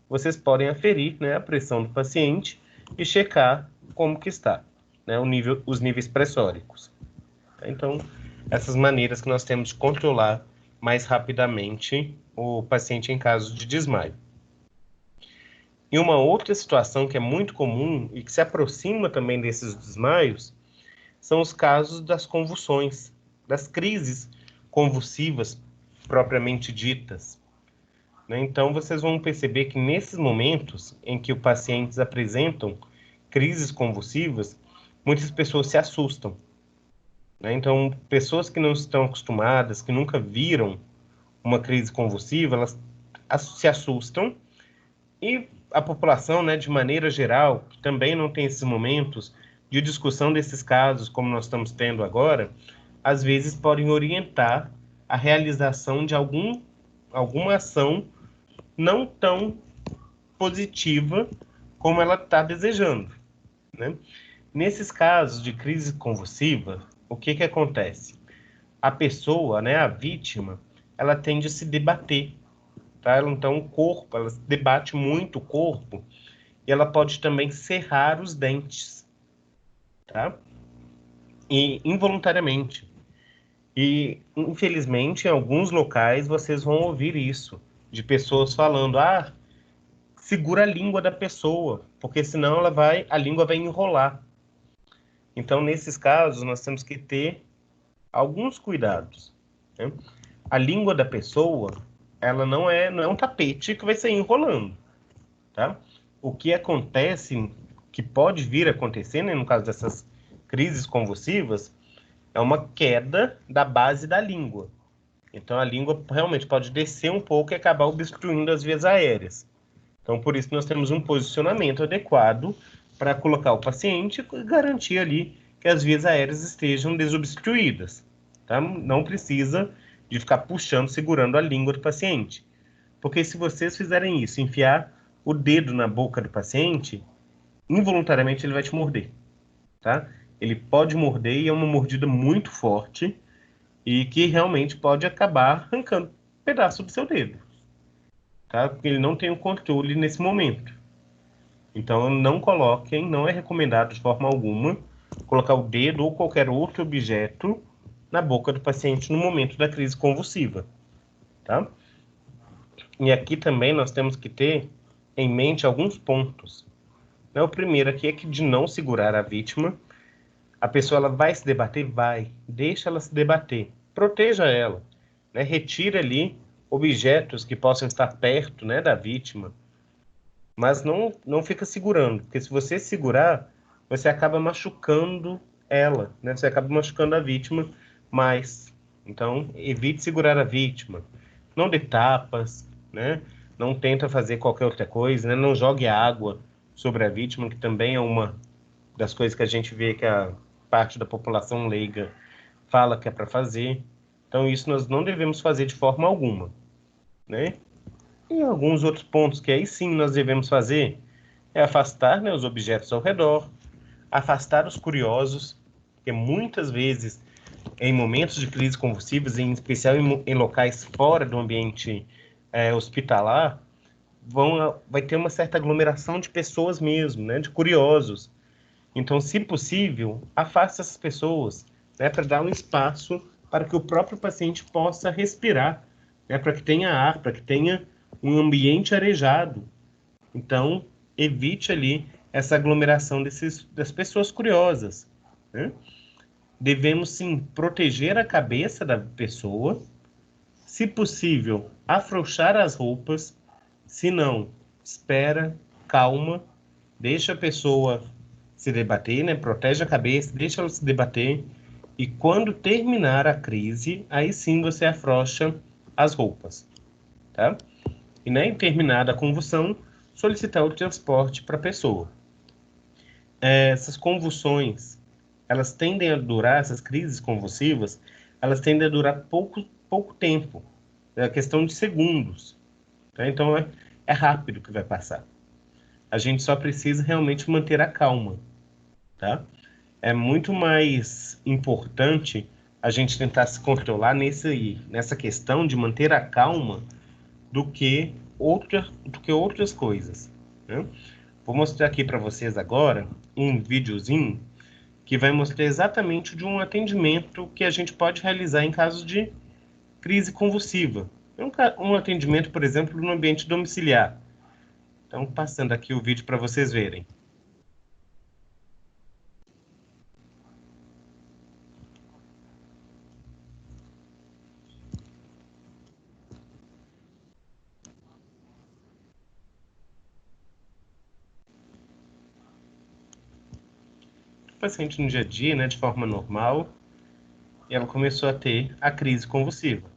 vocês podem aferir, né, a pressão do paciente e checar como que está, né, os níveis pressóricos. Então, essas maneiras que nós temos de controlar mais rapidamente o paciente em caso de desmaio. E uma outra situação que é muito comum e que se aproxima também desses desmaios são os casos das convulsões, das crises convulsivas propriamente ditas, né? Então, vocês vão perceber que nesses momentos em que os pacientes apresentam crises convulsivas, muitas pessoas se assustam, né? Então, pessoas que não estão acostumadas, que nunca viram uma crise convulsiva, elas se assustam. E a população, né, de maneira geral, que também não tem esses momentos de discussão desses casos, como nós estamos tendo agora, às vezes podem orientar a realização de alguma ação não tão positiva como ela está desejando, né? Nesses casos de crise convulsiva, o que que acontece? A pessoa, né, a vítima, ela tende a se debater, tá? Então, o corpo, ela debate muito o corpo e ela pode também cerrar os dentes, tá? E involuntariamente. E, infelizmente, em alguns locais vocês vão ouvir isso, de pessoas falando, segura a língua da pessoa, porque senão a língua vai enrolar. Então, nesses casos, nós temos que ter alguns cuidados, né? A língua da pessoa, ela não é um tapete que vai sair enrolando, tá? O que acontece, que pode vir a acontecer, né, no caso dessas crises convulsivas, é uma queda da base da língua. Então, a língua realmente pode descer um pouco e acabar obstruindo as vias aéreas. Então, por isso, nós temos um posicionamento adequado para colocar o paciente e garantir ali que as vias aéreas estejam desobstruídas. Tá? Não precisa de ficar puxando, segurando a língua do paciente. Porque se vocês fizerem isso, enfiar o dedo na boca do paciente, involuntariamente ele vai te morder. Tá? Ele pode morder e é uma mordida muito forte e que realmente pode acabar arrancando um pedaço do seu dedo. Tá? Porque ele não tem o controle nesse momento. Então, não coloquem, não é recomendado de forma alguma colocar o dedo ou qualquer outro objeto na boca do paciente no momento da crise convulsiva, tá? E aqui também nós temos que ter em mente alguns pontos. O primeiro aqui é que de não segurar a vítima, a pessoa ela vai se debater? Vai. Deixa ela se debater. Proteja ela, né? Retire ali objetos que possam estar perto, né, da vítima, mas não fica segurando, porque se você segurar, você acaba machucando ela, né? Você acaba machucando a vítima mais. Então, evite segurar a vítima. Não dê tapas, né? Não tenta fazer qualquer outra coisa, né? Não jogue água sobre a vítima, que também é uma das coisas que a gente vê que a parte da população leiga fala que é para fazer. Então, isso nós não devemos fazer de forma alguma, né? E alguns outros pontos que aí sim nós devemos fazer é afastar, né, os objetos ao redor, afastar os curiosos, porque muitas vezes, em momentos de crise convulsivas, em especial em locais fora do ambiente hospitalar, vai ter uma certa aglomeração de pessoas mesmo, né, de curiosos. Então, se possível, afaste essas pessoas, né, para dar um espaço para que o próprio paciente possa respirar, né, para que tenha ar, para que tenha um ambiente arejado. Então, evite ali essa aglomeração das pessoas curiosas, né? Devemos, sim, proteger a cabeça da pessoa, se possível, afrouxar as roupas, se não, espera, calma, deixa a pessoa se debater, né? Protege a cabeça, deixa ela se debater, e quando terminar a crise, aí sim você afrouxa as roupas, tá? E, né, em terminada a convulsão, solicitar o transporte para a pessoa. Essas convulsões, elas tendem a durar, essas crises convulsivas, elas tendem a durar pouco tempo. É questão de segundos. Tá? Então, é rápido que vai passar. A gente só precisa realmente manter a calma. Tá? É muito mais importante a gente tentar se controlar nessa questão de manter a calma do que outras coisas, né? Vou mostrar aqui para vocês agora um videozinho que vai mostrar exatamente de um atendimento que a gente pode realizar em caso de crise convulsiva. Um atendimento, por exemplo, no ambiente domiciliar. Então, passando aqui o vídeo para vocês verem. O paciente no dia a dia, né, de forma normal, e ela começou a ter a crise convulsiva.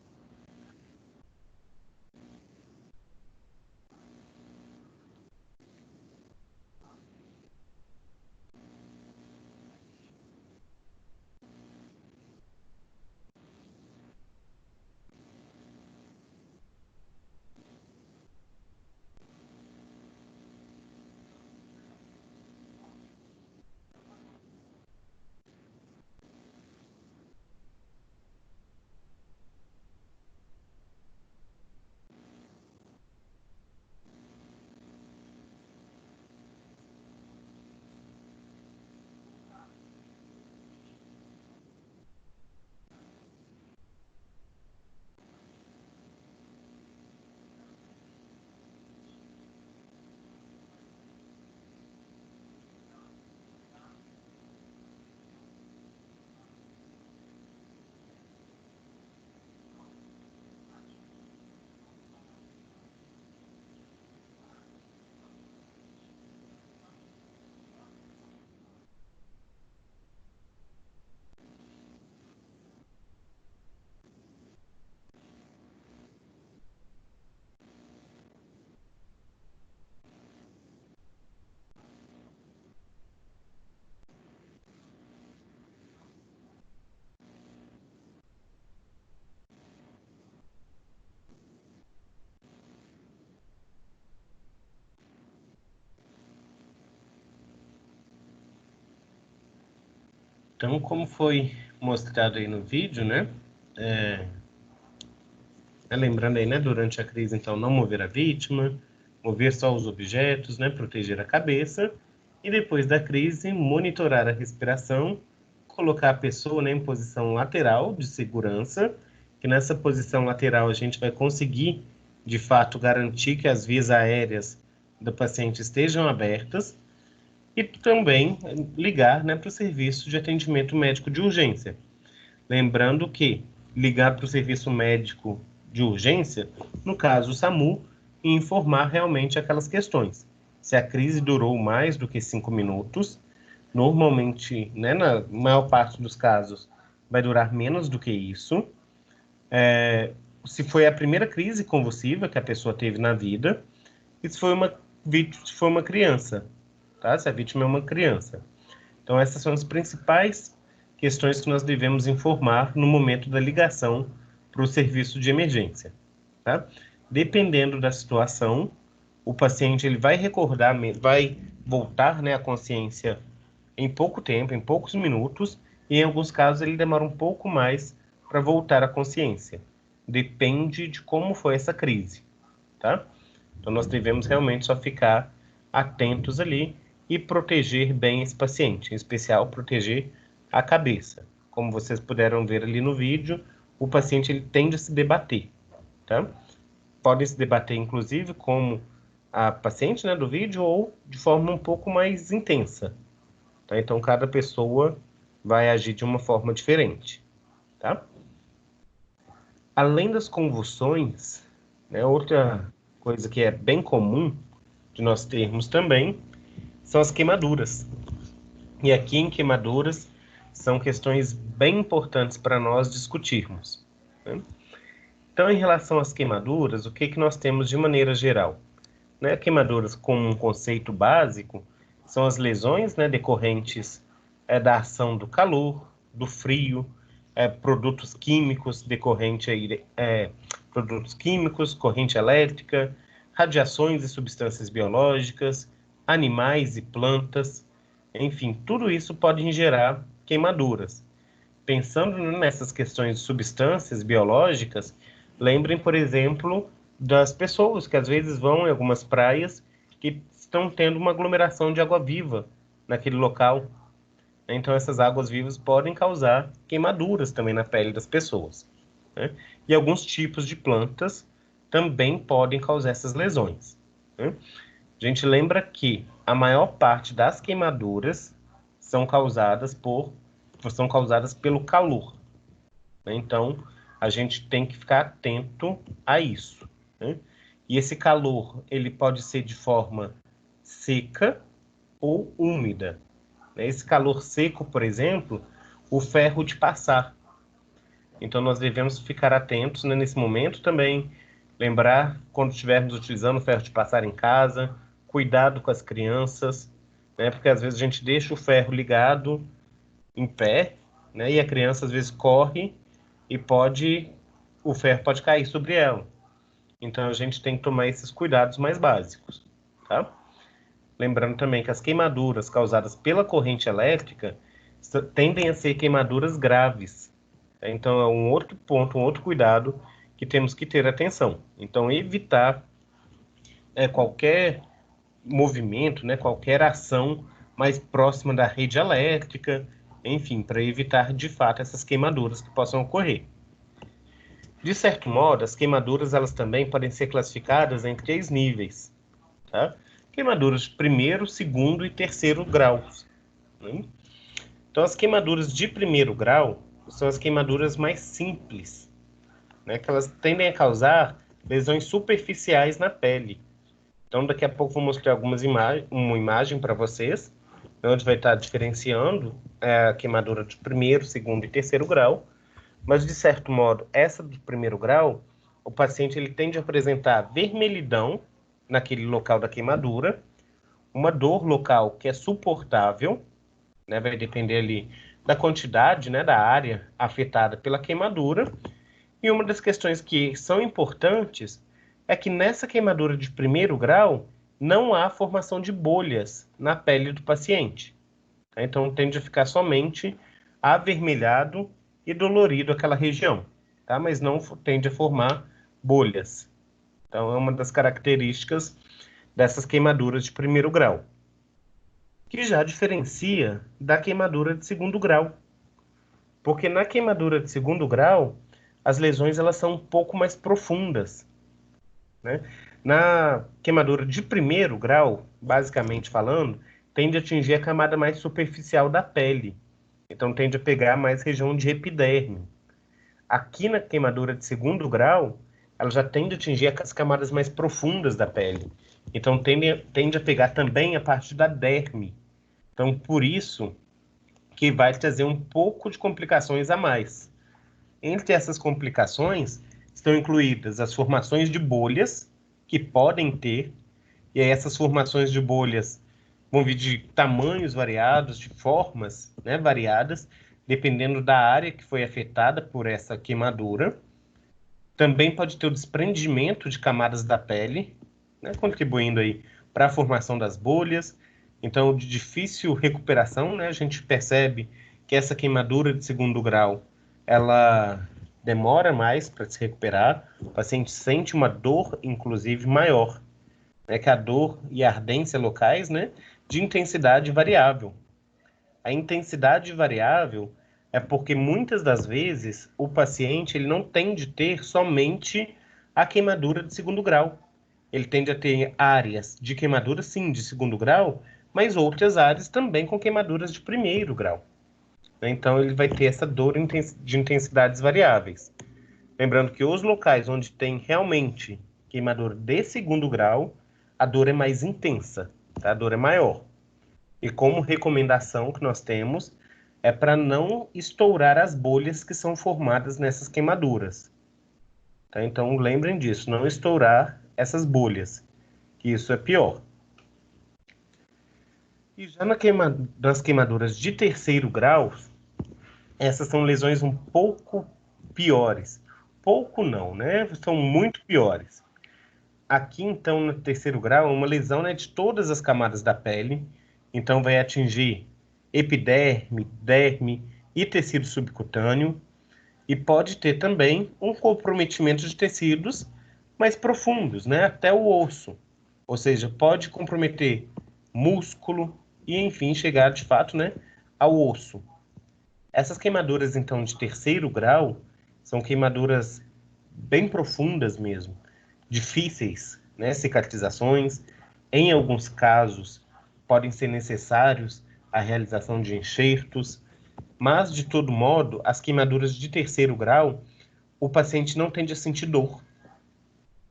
Então, como foi mostrado aí no vídeo, né? Lembrando aí, né? Durante a crise, então, não mover a vítima, mover só os objetos, né? Proteger a cabeça. E depois da crise, monitorar a respiração, colocar a pessoa, né, em posição lateral de segurança, que nessa posição lateral a gente vai conseguir, de fato, garantir que as vias aéreas do paciente estejam abertas, e também ligar, né, para o serviço de atendimento médico de urgência. Lembrando que ligar para o serviço médico de urgência, no caso o SAMU, e informar realmente aquelas questões. Se a crise durou mais do que 5 minutos, normalmente, né, na maior parte dos casos, vai durar menos do que isso. Se foi a primeira crise convulsiva que a pessoa teve na vida, e se foi uma criança, tá? Se a vítima é uma criança. Então, essas são as principais questões que nós devemos informar no momento da ligação para o serviço de emergência, tá? Dependendo da situação, o paciente ele vai recordar, vai voltar, né, à consciência em pouco tempo, em poucos minutos, e em alguns casos ele demora um pouco mais para voltar à consciência. Depende de como foi essa crise, tá? Então, nós devemos realmente só ficar atentos ali e proteger bem esse paciente, em especial proteger a cabeça. Como vocês puderam ver ali no vídeo, o paciente ele tende a se debater, tá? Pode se debater, inclusive, como a paciente, né, do vídeo, ou de forma um pouco mais intensa, tá? Então, cada pessoa vai agir de uma forma diferente, tá? Além das convulsões, né, outra coisa que é bem comum de nós termos também são as queimaduras. E aqui em queimaduras são questões bem importantes para nós discutirmos, né? Então, em relação às queimaduras, o que nós temos de maneira geral? Né, queimaduras, como um conceito básico, são as lesões, né, decorrentes da ação do calor, do frio, produtos químicos produtos químicos, corrente elétrica, radiações e substâncias biológicas, animais e plantas, enfim, tudo isso pode gerar queimaduras. Pensando nessas questões de substâncias biológicas, lembrem, por exemplo, das pessoas que às vezes vão em algumas praias que estão tendo uma aglomeração de água viva naquele local. Então, essas águas vivas podem causar queimaduras também na pele das pessoas, né? E alguns tipos de plantas também podem causar essas lesões, né? A gente lembra que a maior parte das queimaduras são causadas pelo calor, né? Então, a gente tem que ficar atento a isso, né? E esse calor, ele pode ser de forma seca ou úmida. Esse calor seco, por exemplo, o ferro de passar. Então, nós devemos ficar atentos, né, nesse momento também, lembrar, quando estivermos utilizando o ferro de passar em casa, cuidado com as crianças, né, porque às vezes a gente deixa o ferro ligado em pé, né, e a criança às vezes corre e o ferro pode cair sobre ela. Então, a gente tem que tomar esses cuidados mais básicos, tá? Lembrando também que as queimaduras causadas pela corrente elétrica tendem a ser queimaduras graves. Então, é um outro ponto, um outro cuidado que temos que ter atenção. Então, evitar qualquer movimento, né, qualquer ação mais próxima da rede elétrica, enfim, para evitar, de fato, essas queimaduras que possam ocorrer. De certo modo, as queimaduras elas também podem ser classificadas em 3 níveis, tá? Queimaduras de primeiro, segundo e terceiro graus, né? Então, as queimaduras de primeiro grau são as queimaduras mais simples, né? Que elas tendem a causar lesões superficiais na pele. Então, daqui a pouco vou mostrar uma imagem para vocês, onde vai estar diferenciando a queimadura de primeiro, segundo e terceiro grau. Mas, de certo modo, essa do primeiro grau, o paciente ele tende a apresentar vermelhidão naquele local da queimadura, uma dor local que é suportável, né, vai depender ali da quantidade, né, da área afetada pela queimadura. E uma das questões que são importantes é que nessa queimadura de primeiro grau não há formação de bolhas na pele do paciente. Então, tende a ficar somente avermelhado e dolorido aquela região, tá? Mas não tende a formar bolhas. Então, é uma das características dessas queimaduras de primeiro grau, que já diferencia da queimadura de segundo grau. Porque na queimadura de segundo grau, as lesões elas são um pouco mais profundas, né? Na queimadura de primeiro grau, basicamente falando, tende a atingir a camada mais superficial da pele. Então, tende a pegar mais região de epiderme. Aqui na queimadura de segundo grau, ela já tende a atingir as camadas mais profundas da pele. Então, tende a pegar também a parte da derme. Então, por isso que vai trazer um pouco de complicações a mais. Entre essas complicações, estão incluídas as formações de bolhas, que podem ter, e aí essas formações de bolhas vão vir de tamanhos variados, de formas, né, variadas, dependendo da área que foi afetada por essa queimadura. Também pode ter o desprendimento de camadas da pele, né, contribuindo aí para a formação das bolhas. Então, de difícil recuperação, né, a gente percebe que essa queimadura de segundo grau, ela demora mais para se recuperar. O paciente sente uma dor, inclusive, maior, né, que a dor e a ardência locais, né, de intensidade variável. A intensidade variável é porque muitas das vezes o paciente ele não tende a ter somente a queimadura de segundo grau. Ele tende a ter áreas de queimadura, sim, de segundo grau, mas outras áreas também com queimaduras de primeiro grau. Então, ele vai ter essa dor de intensidades variáveis. Lembrando que os locais onde tem realmente queimadura de segundo grau, a dor é mais intensa, tá? A dor é maior. E como recomendação que nós temos é para não estourar as bolhas que são formadas nessas queimaduras. Tá? Então, lembrem disso, não estourar essas bolhas, que isso é pior. E já nas queimaduras de terceiro grau, essas são lesões um pouco piores. Pouco não, né? São muito piores. Aqui, então, no terceiro grau, é uma lesão, né, de todas as camadas da pele. Então, vai atingir epiderme, derme e tecido subcutâneo. E pode ter também um comprometimento de tecidos mais profundos, né, até o osso. Ou seja, pode comprometer músculo e, enfim, chegar, de fato, né, ao osso. Essas queimaduras, então, de terceiro grau, são queimaduras bem profundas mesmo, difíceis, né? Cicatrizações. Em alguns casos, podem ser necessários a realização de enxertos, mas, de todo modo, as queimaduras de terceiro grau, o paciente não tende a sentir dor.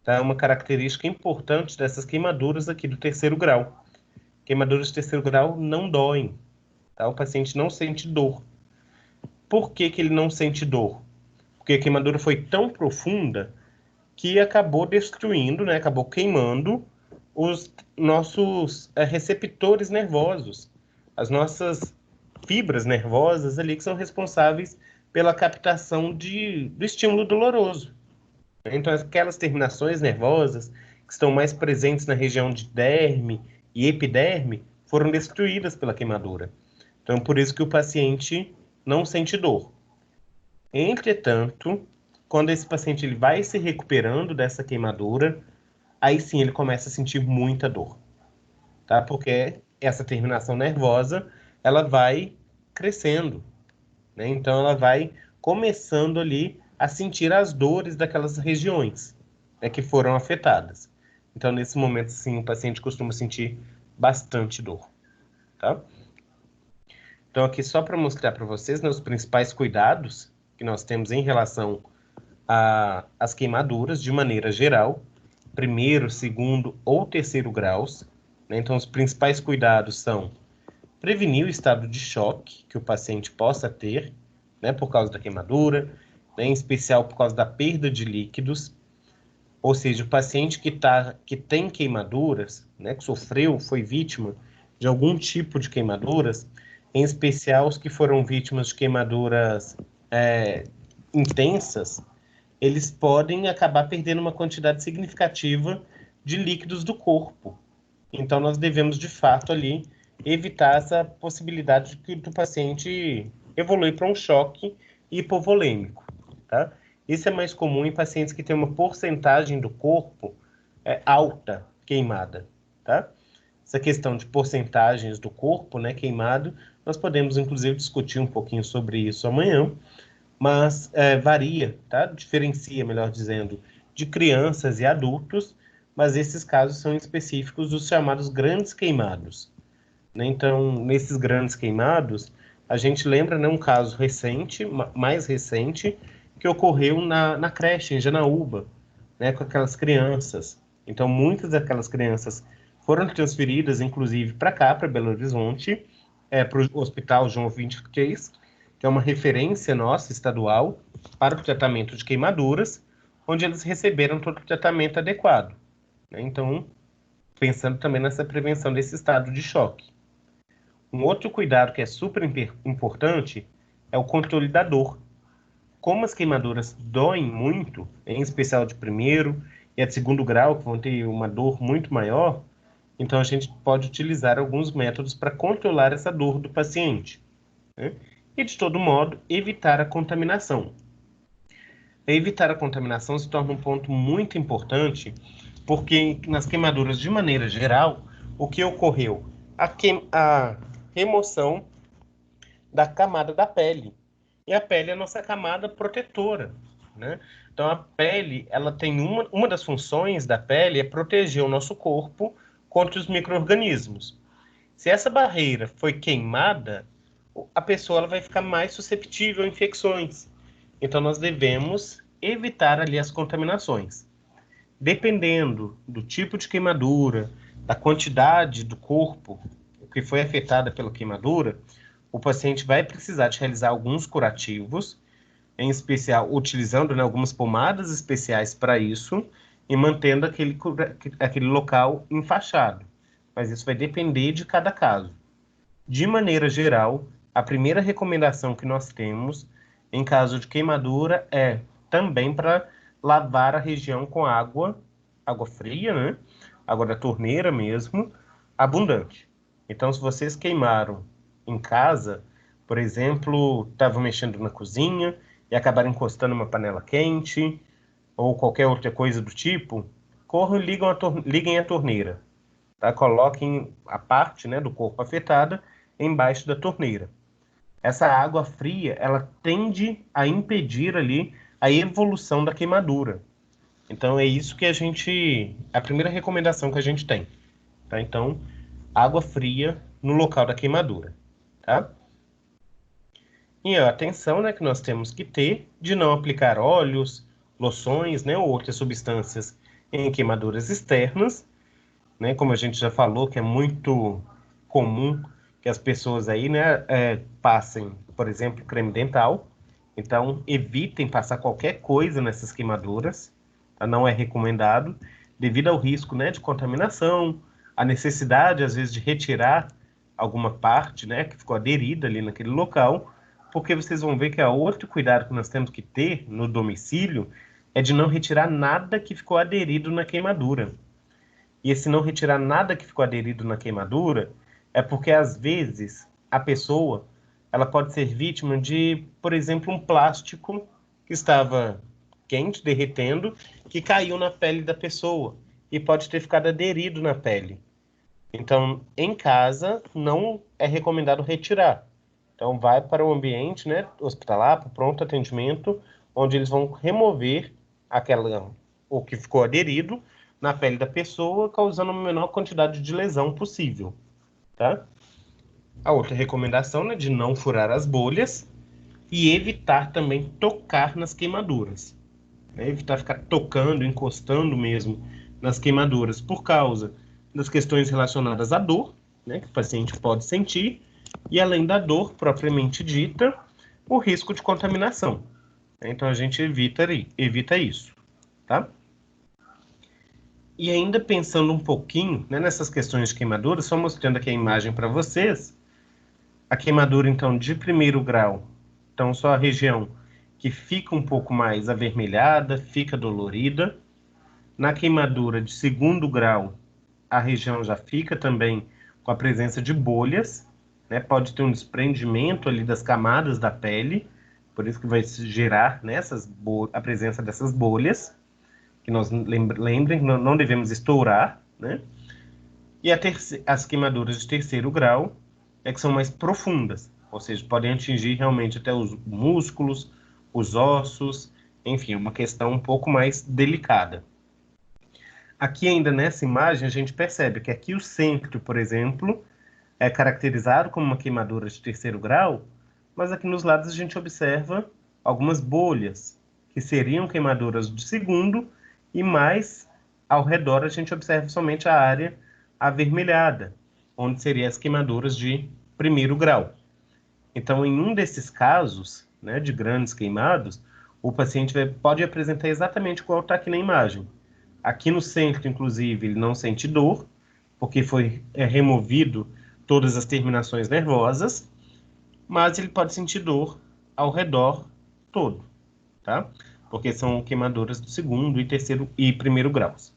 Tá? É uma característica importante dessas queimaduras aqui do terceiro grau. Queimaduras de terceiro grau não doem, tá? O paciente não sente dor. Por que que ele não sente dor? Porque a queimadura foi tão profunda que acabou destruindo, né, acabou queimando os nossos receptores nervosos, as nossas fibras nervosas ali que são responsáveis pela captação do estímulo doloroso. Então, aquelas terminações nervosas que estão mais presentes na região de derme e epiderme foram destruídas pela queimadura. Então, por isso que o paciente não sente dor. Entretanto, quando esse paciente ele vai se recuperando dessa queimadura, aí sim ele começa a sentir muita dor, tá? Porque essa terminação nervosa, ela vai crescendo, né? Então ela vai começando ali a sentir as dores daquelas regiões, né, que foram afetadas. Então nesse momento sim o paciente costuma sentir bastante dor, tá? Então aqui só para mostrar para vocês, né, os principais cuidados que nós temos em relação às queimaduras de maneira geral, primeiro, segundo ou terceiro graus, né? Então os principais cuidados são prevenir o estado de choque que o paciente possa ter, né, por causa da queimadura, né, em especial por causa da perda de líquidos, ou seja, o paciente que tem queimaduras, né, que sofreu, foi vítima de algum tipo de queimaduras, em especial os que foram vítimas de queimaduras intensas, eles podem acabar perdendo uma quantidade significativa de líquidos do corpo. Então, nós devemos, de fato, ali, evitar essa possibilidade do paciente evoluir para um choque hipovolêmico, tá? Isso é mais comum em pacientes que têm uma porcentagem do corpo alta queimada, tá? Essa questão de porcentagens do corpo, né, queimado, nós podemos inclusive discutir um pouquinho sobre isso amanhã, mas varia, tá? Diferencia, melhor dizendo, de crianças e adultos, mas esses casos são específicos dos chamados grandes queimados, né? Então, nesses grandes queimados, a gente lembra, né, um caso recente, mais recente, que ocorreu na creche, em Janaúba, né, com aquelas crianças. Então, muitas daquelas crianças foram transferidas, inclusive, para cá, para Belo Horizonte, para o Hospital João 23, que é uma referência nossa, estadual, para o tratamento de queimaduras, onde eles receberam todo o tratamento adequado, né? Então, pensando também nessa prevenção desse estado de choque. Um outro cuidado que é super importante é o controle da dor. Como as queimaduras doem muito, em especial de primeiro e a de segundo grau, que vão ter uma dor muito maior, então a gente pode utilizar alguns métodos para controlar essa dor do paciente, né? E, de todo modo, evitar a contaminação. Evitar a contaminação se torna um ponto muito importante, porque nas queimaduras, de maneira geral, o que ocorreu? A remoção da camada da pele. E a pele é a nossa camada protetora, né? Então, a pele, ela tem uma das funções da pele é proteger o nosso corpo contra os micro-organismos. Se essa barreira foi queimada, a pessoa ela vai ficar mais susceptível a infecções. Então, nós devemos evitar ali as contaminações. Dependendo do tipo de queimadura, da quantidade do corpo que foi afetada pela queimadura, o paciente vai precisar de realizar alguns curativos, em especial utilizando, né, algumas pomadas especiais para isso e mantendo aquele local enfaixado. Mas isso vai depender de cada caso. De maneira geral, a primeira recomendação que nós temos em caso de queimadura é também para lavar a região com água fria, né? Água da torneira mesmo, abundante. Então, se vocês queimaram em casa, por exemplo, estavam mexendo na cozinha e acabaram encostando uma panela quente ou qualquer outra coisa do tipo, corram e liguem a torneira, tá? Coloquem a parte, né, do corpo afetada embaixo da torneira. Essa água fria, ela tende a impedir ali a evolução da queimadura. Então, é isso que a primeira recomendação que a gente tem, tá? Então, água fria no local da queimadura, tá? E a atenção, né, que nós temos que ter de não aplicar óleos, loções, né, ou outras substâncias em queimaduras externas, né, como a gente já falou, que é muito comum que as pessoas aí, né, passem, por exemplo, creme dental. Então, evitem passar qualquer coisa nessas queimaduras, tá? Não é recomendado, devido ao risco, né, de contaminação, a necessidade, às vezes, de retirar alguma parte, né, que ficou aderida ali naquele local, porque vocês vão ver que a outro cuidado que nós temos que ter no domicílio é de não retirar nada que ficou aderido na queimadura. E esse não retirar nada que ficou aderido na queimadura é porque, às vezes, a pessoa ela pode ser vítima de, por exemplo, um plástico que estava quente, derretendo, que caiu na pele da pessoa e pode ter ficado aderido na pele. Então, em casa, não é recomendado retirar. Então, vai para o ambiente, né, hospitalar, para o pronto atendimento, onde eles vão remover o que ficou aderido na pele da pessoa, causando a menor quantidade de lesão possível, tá? A outra recomendação, né, de não furar as bolhas e evitar também tocar nas queimaduras, né? Evitar ficar tocando, encostando mesmo nas queimaduras por causa das questões relacionadas à dor, né, que o paciente pode sentir, e além da dor propriamente dita, o risco de contaminação. Então a gente evita isso, tá? E ainda pensando um pouquinho, né, nessas questões de queimadura, só mostrando aqui a imagem para vocês, a queimadura então de primeiro grau, então só a região que fica um pouco mais avermelhada, fica dolorida. Na queimadura de segundo grau, a região já fica também com a presença de bolhas, né? Pode ter um desprendimento ali das camadas da pele, por isso que vai gerar, né, a presença dessas bolhas, que nós lembrem que não devemos estourar, né? E as queimaduras de terceiro grau que são mais profundas, ou seja, podem atingir realmente até os músculos, os ossos, enfim, é uma questão um pouco mais delicada. Aqui ainda nessa imagem a gente percebe que aqui o centro, por exemplo, é caracterizado como uma queimadura de terceiro grau, mas aqui nos lados a gente observa algumas bolhas, que seriam queimaduras de segundo, e mais ao redor a gente observa somente a área avermelhada, onde seriam as queimaduras de primeiro grau. Então, em um desses casos, né, de grandes queimados, o paciente pode apresentar exatamente igual está aqui na imagem. Aqui no centro, inclusive, ele não sente dor, porque foi removido todas as terminações nervosas, mas ele pode sentir dor ao redor todo, tá? Porque são queimaduras do segundo e terceiro e primeiro graus,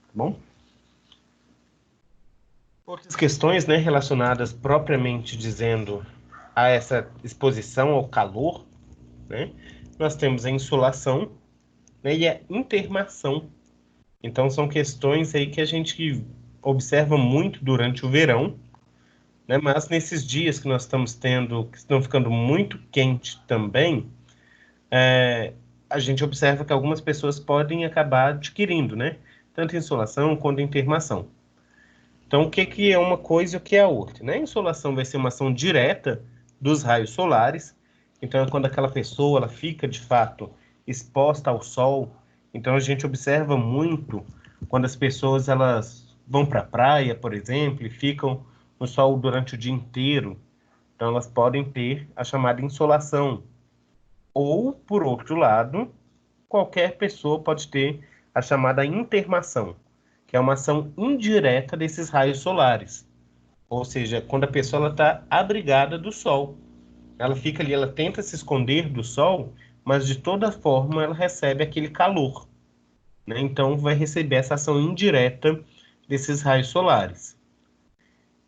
tá bom? Outras questões, né, relacionadas propriamente dizendo a essa exposição ao calor, né, nós temos a insolação, né, e a intermação. Então são questões aí que a gente observa muito durante o verão, né, mas nesses dias que nós estamos tendo, que estão ficando muito quente também, a gente observa que algumas pessoas podem acabar adquirindo, né, tanto insolação quanto intermação. Então, o que é uma coisa e o que é a outra, né? A insolação vai ser uma ação direta dos raios solares. Então, quando aquela pessoa ela fica, de fato, exposta ao sol. Então, a gente observa muito quando as pessoas elas vão para a praia, por exemplo, e ficam no sol durante o dia inteiro. Então, elas podem ter a chamada insolação. Ou, por outro lado, qualquer pessoa pode ter a chamada intermação, que é uma ação indireta desses raios solares. Ou seja, quando a pessoa está abrigada do sol. Ela fica ali, ela tenta se esconder do sol, mas de toda forma ela recebe aquele calor, né? Então vai receber essa ação indireta desses raios solares.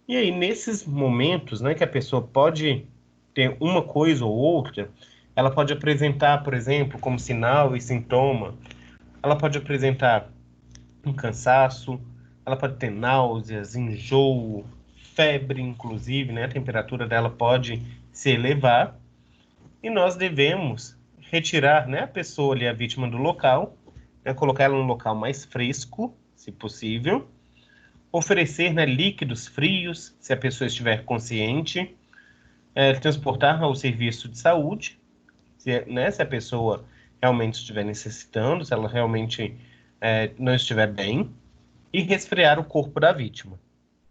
E aí, nesses momentos, né, que a pessoa pode ter uma coisa ou outra, ela pode apresentar, por exemplo, como sinal e sintoma, ela pode apresentar um cansaço, ela pode ter náuseas, enjoo, febre, inclusive, né? A temperatura dela pode se elevar, e nós devemos retirar, né, a pessoa ali, a vítima do local, né, colocar ela num local mais fresco, se possível, oferecer, né, líquidos frios, se a pessoa estiver consciente, transportar ao serviço de saúde, se a pessoa realmente estiver necessitando, se ela realmente não estiver bem, e resfriar o corpo da vítima,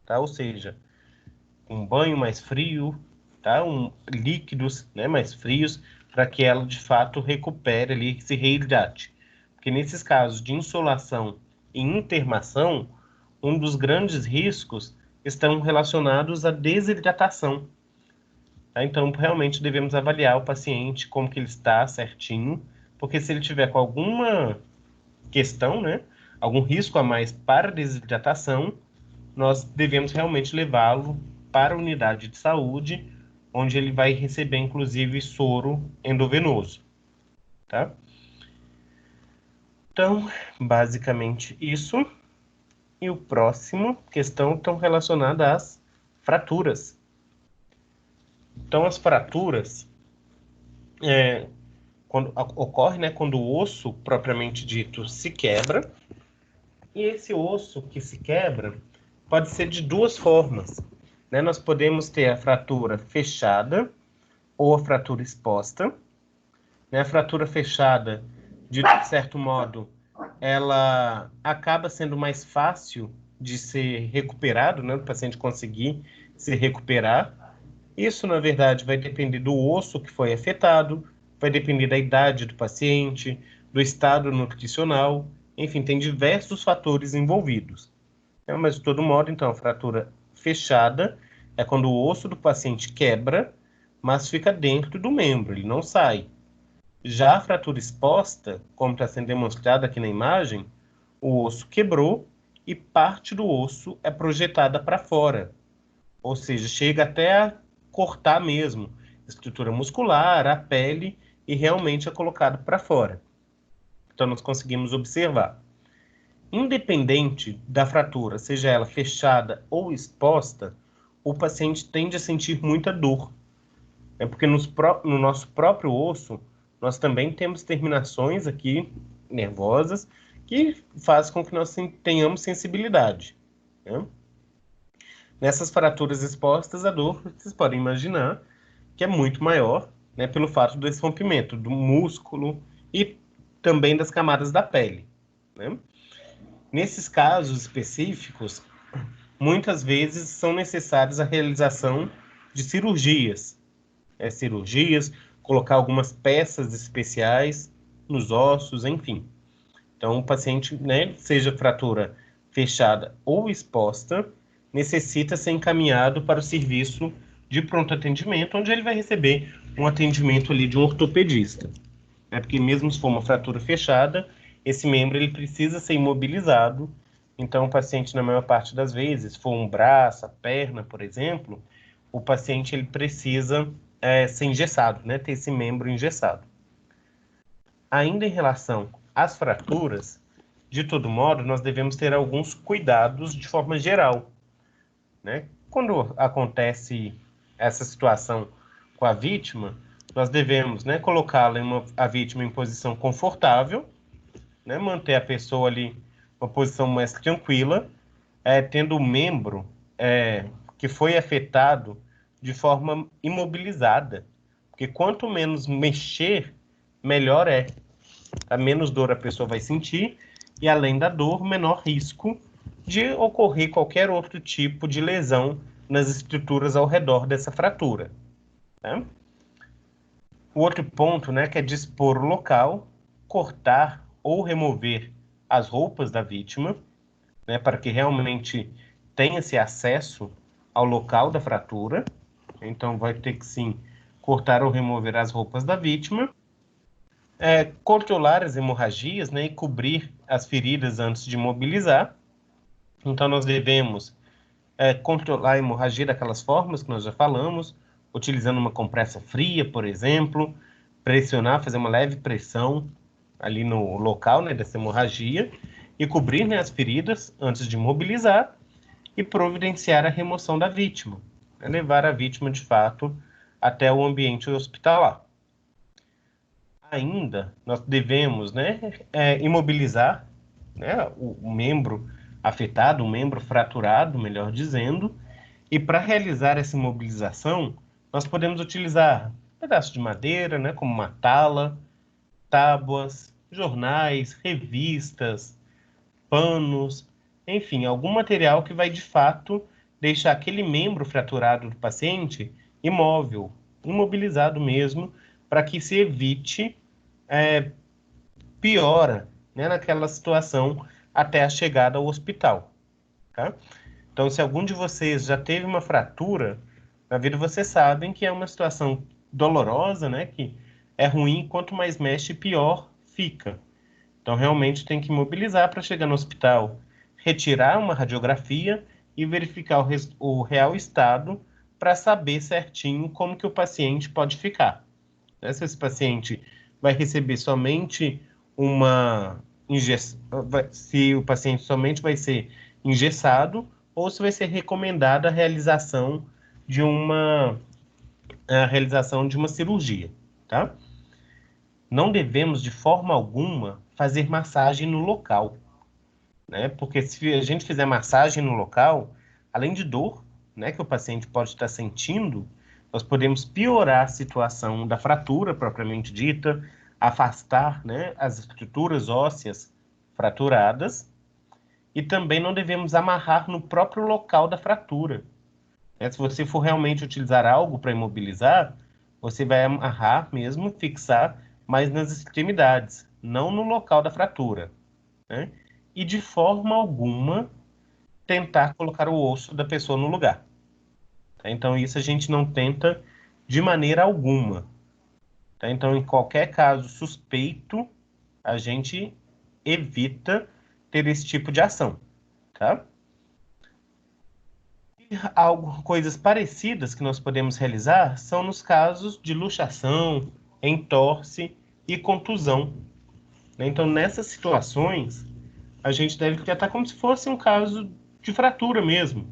tá? Ou seja, um banho mais frio, tá? Líquidos, né, mais frios, para que ela de fato recupere ali, se reidrate. Porque nesses casos de insolação e intermação, um dos grandes riscos estão relacionados à desidratação. Tá? Então, realmente devemos avaliar o paciente, como que ele está certinho, porque se ele tiver com alguma questão, né, algum risco a mais para desidratação, nós devemos realmente levá-lo para a unidade de saúde, onde ele vai receber, inclusive, soro endovenoso, tá? Então, basicamente isso. E o próximo questão estão relacionada às fraturas. Então, as fraturas ocorre, né, quando o osso propriamente dito se quebra, e esse osso que se quebra pode ser de duas formas, né? Nós podemos ter a fratura fechada ou a fratura exposta, né? A fratura fechada, de certo modo, ela acaba sendo mais fácil de ser recuperado, né? O paciente conseguir se recuperar. Isso, na verdade, vai depender do osso que foi afetado, vai depender da idade do paciente, do estado nutricional, enfim, tem diversos fatores envolvidos. Mas, de todo modo, então, a fratura fechada é quando o osso do paciente quebra, mas fica dentro do membro, ele não sai. Já a fratura exposta, como está sendo demonstrado aqui na imagem, o osso quebrou e parte do osso é projetada para fora. Ou seja, chega até cortar mesmo estrutura muscular, a pele, e realmente é colocado para fora. Então, nós conseguimos observar. Independente da fratura, seja ela fechada ou exposta, o paciente tende a sentir muita dor. É porque no nosso próprio osso, nós também temos terminações aqui nervosas que faz com que nós tenhamos sensibilidade, né? Nessas fraturas expostas, a dor, vocês podem imaginar, que é muito maior, né, pelo fato desse rompimento do músculo e também das camadas da pele, né? Nesses casos específicos, muitas vezes são necessárias a realização de cirurgias, colocar algumas peças especiais nos ossos, enfim. Então, o paciente, né, seja fratura fechada ou exposta, necessita ser encaminhado para o serviço de pronto atendimento, onde ele vai receber um atendimento ali de um ortopedista. É porque mesmo se for uma fratura fechada, esse membro ele precisa ser imobilizado. Então, o paciente, na maior parte das vezes, se for um braço, a perna, por exemplo, o paciente ele precisa ser engessado, né, ter esse membro engessado. Ainda em relação às fraturas, de todo modo, nós devemos ter alguns cuidados de forma geral, né? Quando acontece essa situação com a vítima, nós devemos, né, colocá-la a vítima em posição confortável, né, manter a pessoa ali uma posição mais tranquila, tendo o membro que foi afetado de forma imobilizada, porque quanto menos mexer, melhor é. A menos dor a pessoa vai sentir e, além da dor, menor risco de ocorrer qualquer outro tipo de lesão nas estruturas ao redor dessa fratura, né? O outro ponto, né, que é dispor o local, cortar ou remover as roupas da vítima, né, para que realmente tenha esse acesso ao local da fratura. Então, vai ter que, sim, cortar ou remover as roupas da vítima, controlar as hemorragias, né, e cobrir as feridas antes de imobilizar. Então, nós devemos controlar a hemorragia daquelas formas que nós já falamos, utilizando uma compressa fria, por exemplo, pressionar, fazer uma leve pressão ali no local, né, dessa hemorragia, e cobrir, né, as feridas antes de imobilizar e providenciar a remoção da vítima, né, levar a vítima, de fato, até o ambiente hospitalar. Ainda, nós devemos, né, imobilizar, né, o membro afetado, o membro fraturado, melhor dizendo, e para realizar essa imobilização, nós podemos utilizar pedaços de madeira, né, como uma tala, tábuas, jornais, revistas, panos, enfim, algum material que vai, de fato, deixar aquele membro fraturado do paciente imóvel, imobilizado mesmo, para que se evite piora, né, naquela situação até a chegada ao hospital, tá? Então, se algum de vocês já teve uma fratura na vida, vocês sabem que é uma situação dolorosa, né, que é ruim, quanto mais mexe, pior fica. Então, realmente tem que imobilizar para chegar no hospital, retirar uma radiografia e verificar o real estado para saber certinho como que o paciente pode ficar, né? Se esse paciente vai receber somente uma injeção, se o paciente somente vai ser engessado ou se vai ser recomendada a realização de uma cirurgia, tá? Não devemos, de forma alguma, fazer massagem no local, né? Porque se a gente fizer massagem no local, além de dor, né, que o paciente pode estar sentindo, nós podemos piorar a situação da fratura propriamente dita, afastar, né, as estruturas ósseas fraturadas, e também não devemos amarrar no próprio local da fratura, né? Se você for realmente utilizar algo para imobilizar, você vai amarrar mesmo, fixar, mas nas extremidades, não no local da fratura, né? E de forma alguma tentar colocar o osso da pessoa no lugar, tá? Então isso a gente não tenta de maneira alguma, tá? Então, em qualquer caso suspeito, a gente evita ter esse tipo de ação, tá? Coisas parecidas que nós podemos realizar são nos casos de luxação, entorse e contusão, né? Então, nessas situações, a gente deve tratar como se fosse um caso de fratura mesmo.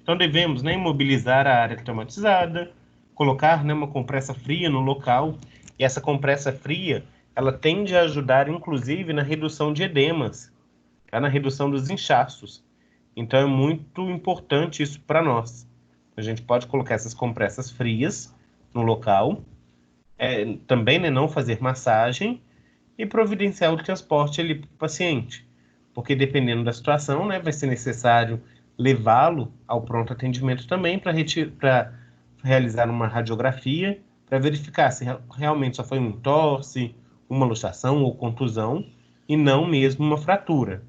Então, devemos, né, imobilizar a área traumatizada, colocar, né, uma compressa fria no local, e essa compressa fria, ela tende a ajudar, inclusive, na redução de edemas, tá? Na redução dos inchaços. Então, é muito importante isso para nós. A gente pode colocar essas compressas frias no local, também, né, não fazer massagem e providenciar o transporte ali para o paciente. Porque, dependendo da situação, né, vai ser necessário levá-lo ao pronto atendimento também para realizar uma radiografia, para verificar se realmente só foi um entorse, uma luxação ou contusão, e não mesmo uma fratura.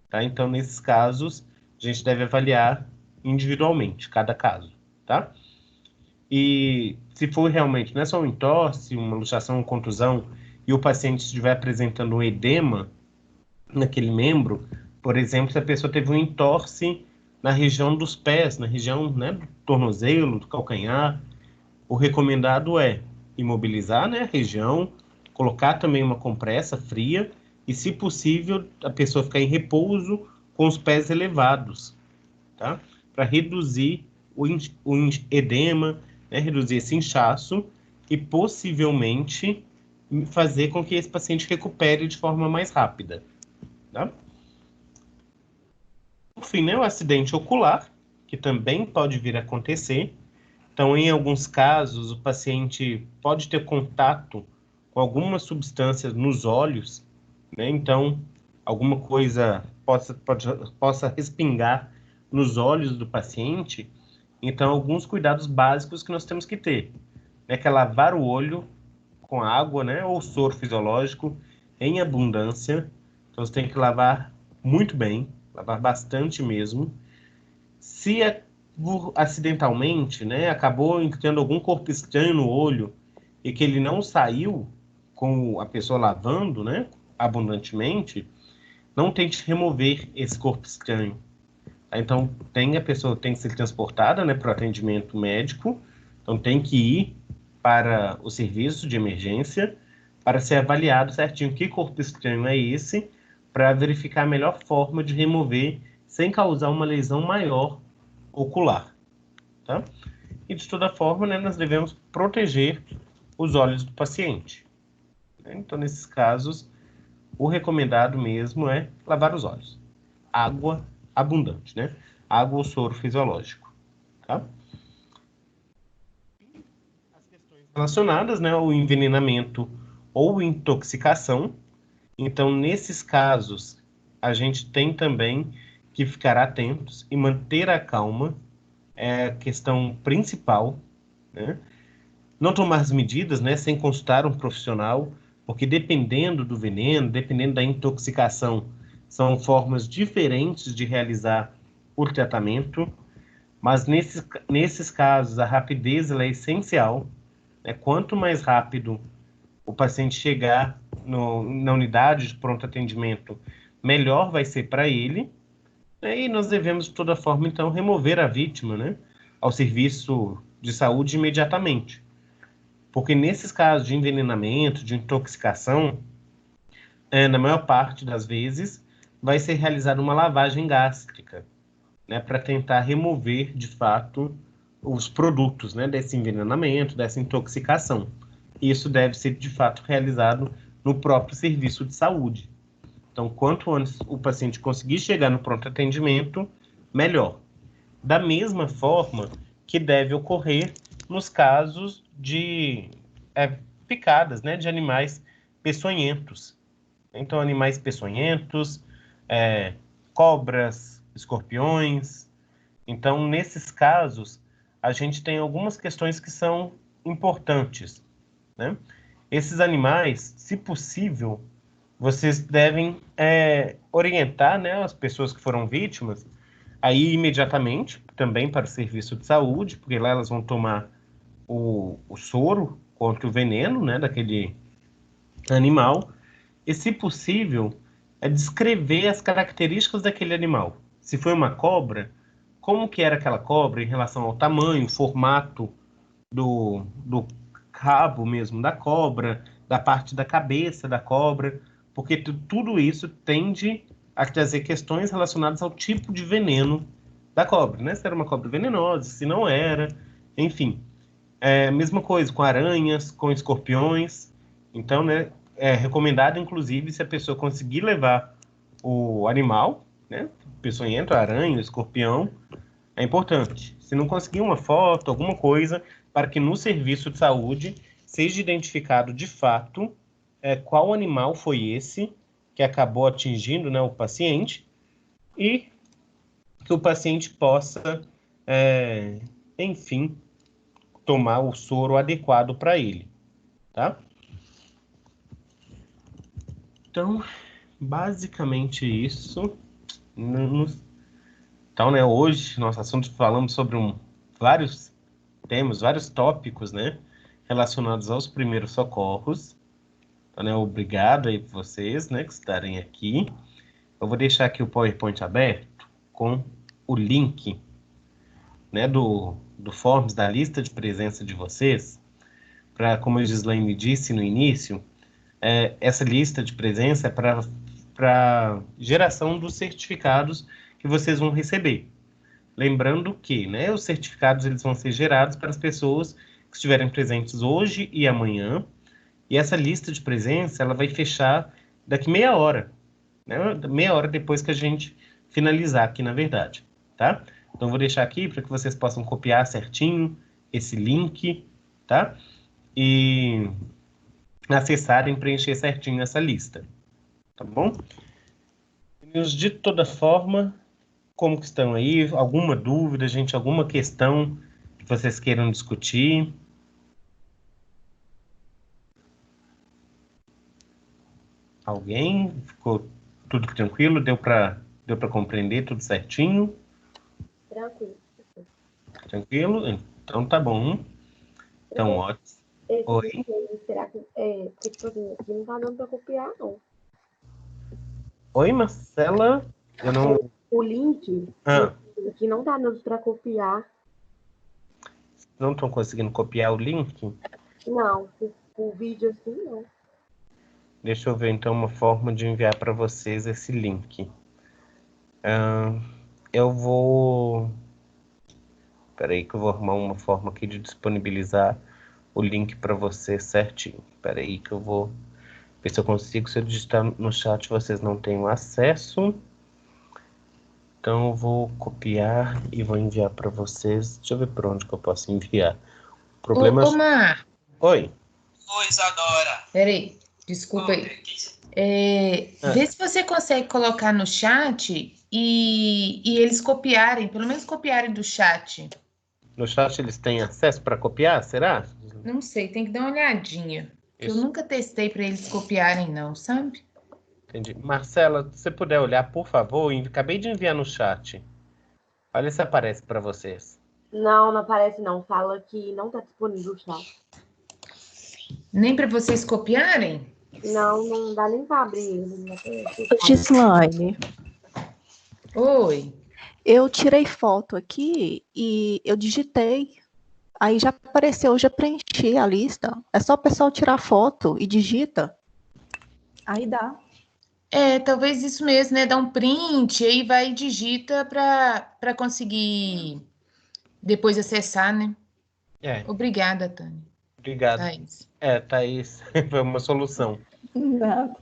Tá? Então, nesses casos, a gente deve avaliar individualmente cada caso, tá? E se for realmente, não é só um entorse, uma luxação, uma contusão, e o paciente estiver apresentando um edema naquele membro, por exemplo, se a pessoa teve um entorse na região dos pés, na região, né, do tornozelo, do calcanhar, o recomendado é imobilizar, né, a região, colocar também uma compressa fria e, se possível, a pessoa ficar em repouso com os pés elevados, tá? Para reduzir o edema, né, reduzir esse inchaço e possivelmente fazer com que esse paciente recupere de forma mais rápida, tá? Por fim, né, o acidente ocular, que também pode vir a acontecer. Então, em alguns casos, o paciente pode ter contato com algumas substâncias nos olhos, né? Então, alguma coisa possa respingar nos olhos do paciente. Então, alguns cuidados básicos que nós temos que ter, né? Que é lavar o olho com água, né? Ou soro fisiológico em abundância. Então, você tem que lavar muito bem, lavar bastante mesmo. Se acidentalmente, né, acabou tendo algum corpo estranho no olho e que ele não saiu com a pessoa lavando, né, abundantemente, não tente remover esse corpo estranho. Tá? Então, a pessoa tem que ser transportada, né, para o atendimento médico, então tem que ir para o serviço de emergência para ser avaliado certinho que corpo estranho é esse, para verificar a melhor forma de remover sem causar uma lesão maior ocular, tá? E de toda forma, né, nós devemos proteger os olhos do paciente. Então, nesses casos, o recomendado mesmo é lavar os olhos. Água abundante, né? Água ou soro fisiológico, tá? As questões relacionadas, né, ao envenenamento ou intoxicação. Então, nesses casos, a gente tem também que ficar atentos e manter a calma, é a questão principal, né? Não tomar as medidas, né, sem consultar um profissional, porque dependendo do veneno, dependendo da intoxicação, são formas diferentes de realizar o tratamento, mas nesses casos a rapidez ela é essencial, né? Quanto mais rápido o paciente chegar na unidade de pronto atendimento, melhor vai ser para ele. E nós devemos, de toda forma, então, remover a vítima, né, ao serviço de saúde imediatamente. Porque nesses casos de envenenamento, de intoxicação, na maior parte das vezes, vai ser realizada uma lavagem gástrica, né, para tentar remover, de fato, os produtos, né, desse envenenamento, dessa intoxicação. Isso deve ser, de fato, realizado no próprio serviço de saúde. Então, quanto antes o paciente conseguir chegar no pronto atendimento, melhor. Da mesma forma que deve ocorrer nos casos de picadas, né, de animais peçonhentos. Então, animais peçonhentos, cobras, escorpiões. Então, nesses casos, a gente tem algumas questões que são importantes, né? Esses animais, se possível, vocês devem orientar, né, as pessoas que foram vítimas a ir imediatamente também para o serviço de saúde, porque lá elas vão tomar o soro contra o veneno, né, daquele animal, e, se possível, descrever as características daquele animal. Se foi uma cobra, como que era aquela cobra em relação ao tamanho, formato do rabo mesmo da cobra, da parte da cabeça da cobra, porque tudo isso tende a trazer questões relacionadas ao tipo de veneno da cobra, né? Se era uma cobra venenosa, se não era, enfim. Mesma coisa com aranhas, com escorpiões. Então, né, é recomendado, inclusive, se a pessoa conseguir levar o animal, né? A pessoa entra, a aranha, o escorpião, é importante. Se não conseguir uma foto, alguma coisa, para que no serviço de saúde seja identificado de fato qual animal foi esse que acabou atingindo, né, o paciente, e que o paciente possa, enfim, tomar o soro adequado para ele, tá? Então, basicamente isso. Então, né, hoje, nosso assunto, falamos sobre vários temas, vários tópicos, né, relacionados aos primeiros socorros. Então, né, obrigado aí por vocês, né, que estarem aqui. Eu vou deixar aqui o PowerPoint aberto com o link, né, do Forms, da lista de presença de vocês, para, como a Gislaine disse no início, essa lista de presença é para geração dos certificados que vocês vão receber. Lembrando que, né, os certificados eles vão ser gerados para as pessoas que estiverem presentes hoje e amanhã, e essa lista de presença ela vai fechar daqui meia hora, né, meia hora depois que a gente finalizar aqui, na verdade, tá? Então, vou deixar aqui para que vocês possam copiar certinho esse link, tá? E acessarem, preencher certinho essa lista, tá bom? De toda forma, como que estão aí? Alguma dúvida, gente? Alguma questão que vocês queiram discutir? Alguém? Ficou tudo tranquilo? Deu para compreender tudo certinho? Tranquilo. Tranquilo? Então tá bom. Então, ótimo. Oi. Será que tipo assim, aqui não tá dando pra copiar, não. Oi, Marcela? Eu não... O link aqui não tá dando pra copiar. Não estão conseguindo copiar o link? Não, o vídeo assim não. Deixa eu ver, então, uma forma de enviar para vocês esse link. Eu vou... Espera aí que eu vou arrumar uma forma aqui de disponibilizar o link para vocês certinho. Espera aí que eu vou ver se eu consigo. Se eu digitar no chat, vocês não têm acesso. Então, eu vou copiar e vou enviar para vocês. Deixa eu ver por onde que eu posso enviar. O problema Ô, Mar. Oi. Oi, Isadora. Peraí, desculpa aí. Vê se você consegue colocar no chat e eles copiarem, pelo menos copiarem do chat. No chat eles têm acesso para copiar, será? Não sei, tem que dar uma olhadinha. Isso. Eu nunca testei para eles copiarem, não, sabe? Entendi. Marcela, se você puder olhar, por favor, acabei de enviar no chat. Olha se aparece para vocês. Não aparece não. Fala que não tá disponível o chat. Nem para vocês copiarem? Não dá nem pra abrir. Gislaine, Oi. eu tirei foto aqui e eu digitei. Aí já apareceu, já preenchi a lista. É só o pessoal tirar foto e digita. Aí dá. Talvez isso mesmo, né? Dá um print, aí vai e digita para conseguir depois acessar, né? Obrigada, Tânia. Obrigado. Thaís. Thaís, foi uma solução. Nada.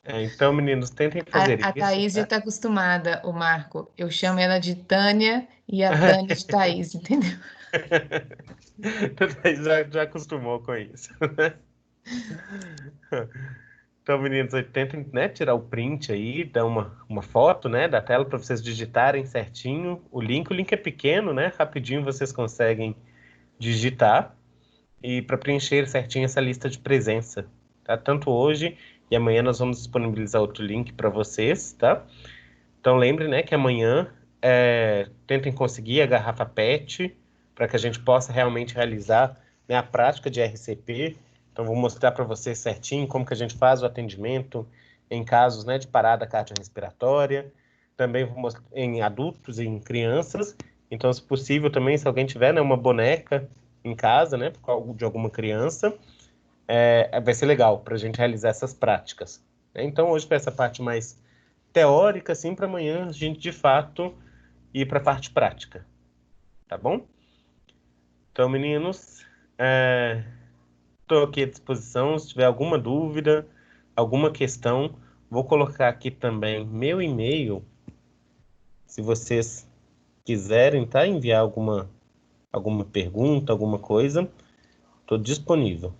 Então, meninos, tentem fazer isso. A Thaís já está acostumada, o Marco. Eu chamo ela de Tânia e a Tânia de Thaís, entendeu? A Thaís já acostumou com isso, né? Então, meninos, tentem, né, tirar o print aí, dar uma foto, né, da tela para vocês digitarem certinho o link. O link é pequeno, né? Rapidinho vocês conseguem digitar e para preencher certinho essa lista de presença, tá? Tanto hoje e amanhã nós vamos disponibilizar outro link para vocês, tá? Então lembre, né, que amanhã tentem conseguir a garrafa PET para que a gente possa realmente realizar, né, a prática de RCP. Então vou mostrar para vocês certinho como que a gente faz o atendimento em casos, né, de parada cardiorrespiratória. Também vou mostrar em adultos e em crianças Então, se possível também, se alguém tiver, né, uma boneca em casa, né, de alguma criança, vai ser legal para a gente realizar essas práticas. Então, hoje foi essa parte mais teórica, assim, para amanhã a gente, de fato, ir para a parte prática. Tá bom? Então, meninos, estou aqui à disposição. Se tiver alguma dúvida, alguma questão, vou colocar aqui também meu e-mail, se vocês quiserem, tá? Enviar alguma pergunta, alguma coisa, estou disponível.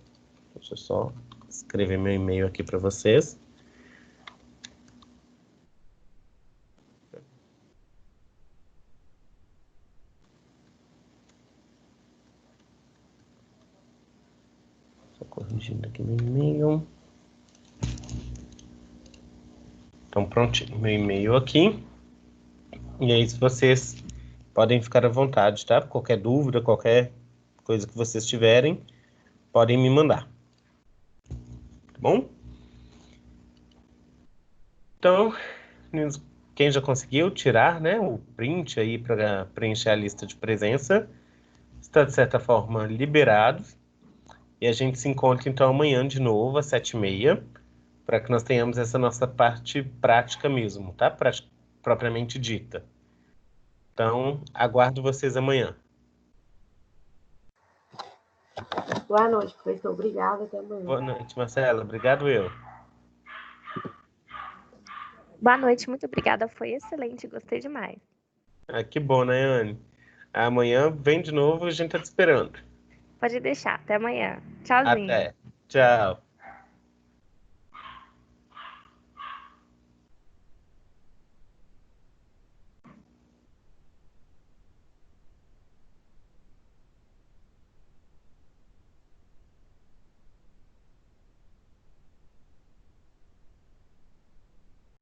Deixa eu só escrever meu e-mail aqui para vocês. Só corrigindo aqui meu e-mail. Então, prontinho, meu e-mail aqui. E aí, se vocês podem ficar à vontade, tá? Qualquer dúvida, qualquer coisa que vocês tiverem, podem me mandar. Tá bom? Então, quem já conseguiu tirar, né, o print aí para preencher a lista de presença, está, de certa forma, liberado. E a gente se encontra, então, amanhã de novo, às 7h30, para que nós tenhamos essa nossa parte prática mesmo, tá? Propriamente dita. Então, aguardo vocês amanhã. Boa noite, professor. Obrigada. Até amanhã. Boa noite, Marcela. Obrigado eu. Boa noite, muito obrigada. Foi excelente, gostei demais. Que bom, né, Anne? Amanhã vem de novo, a gente tá te esperando. Pode deixar. Até amanhã. Tchauzinho. Até. Tchau.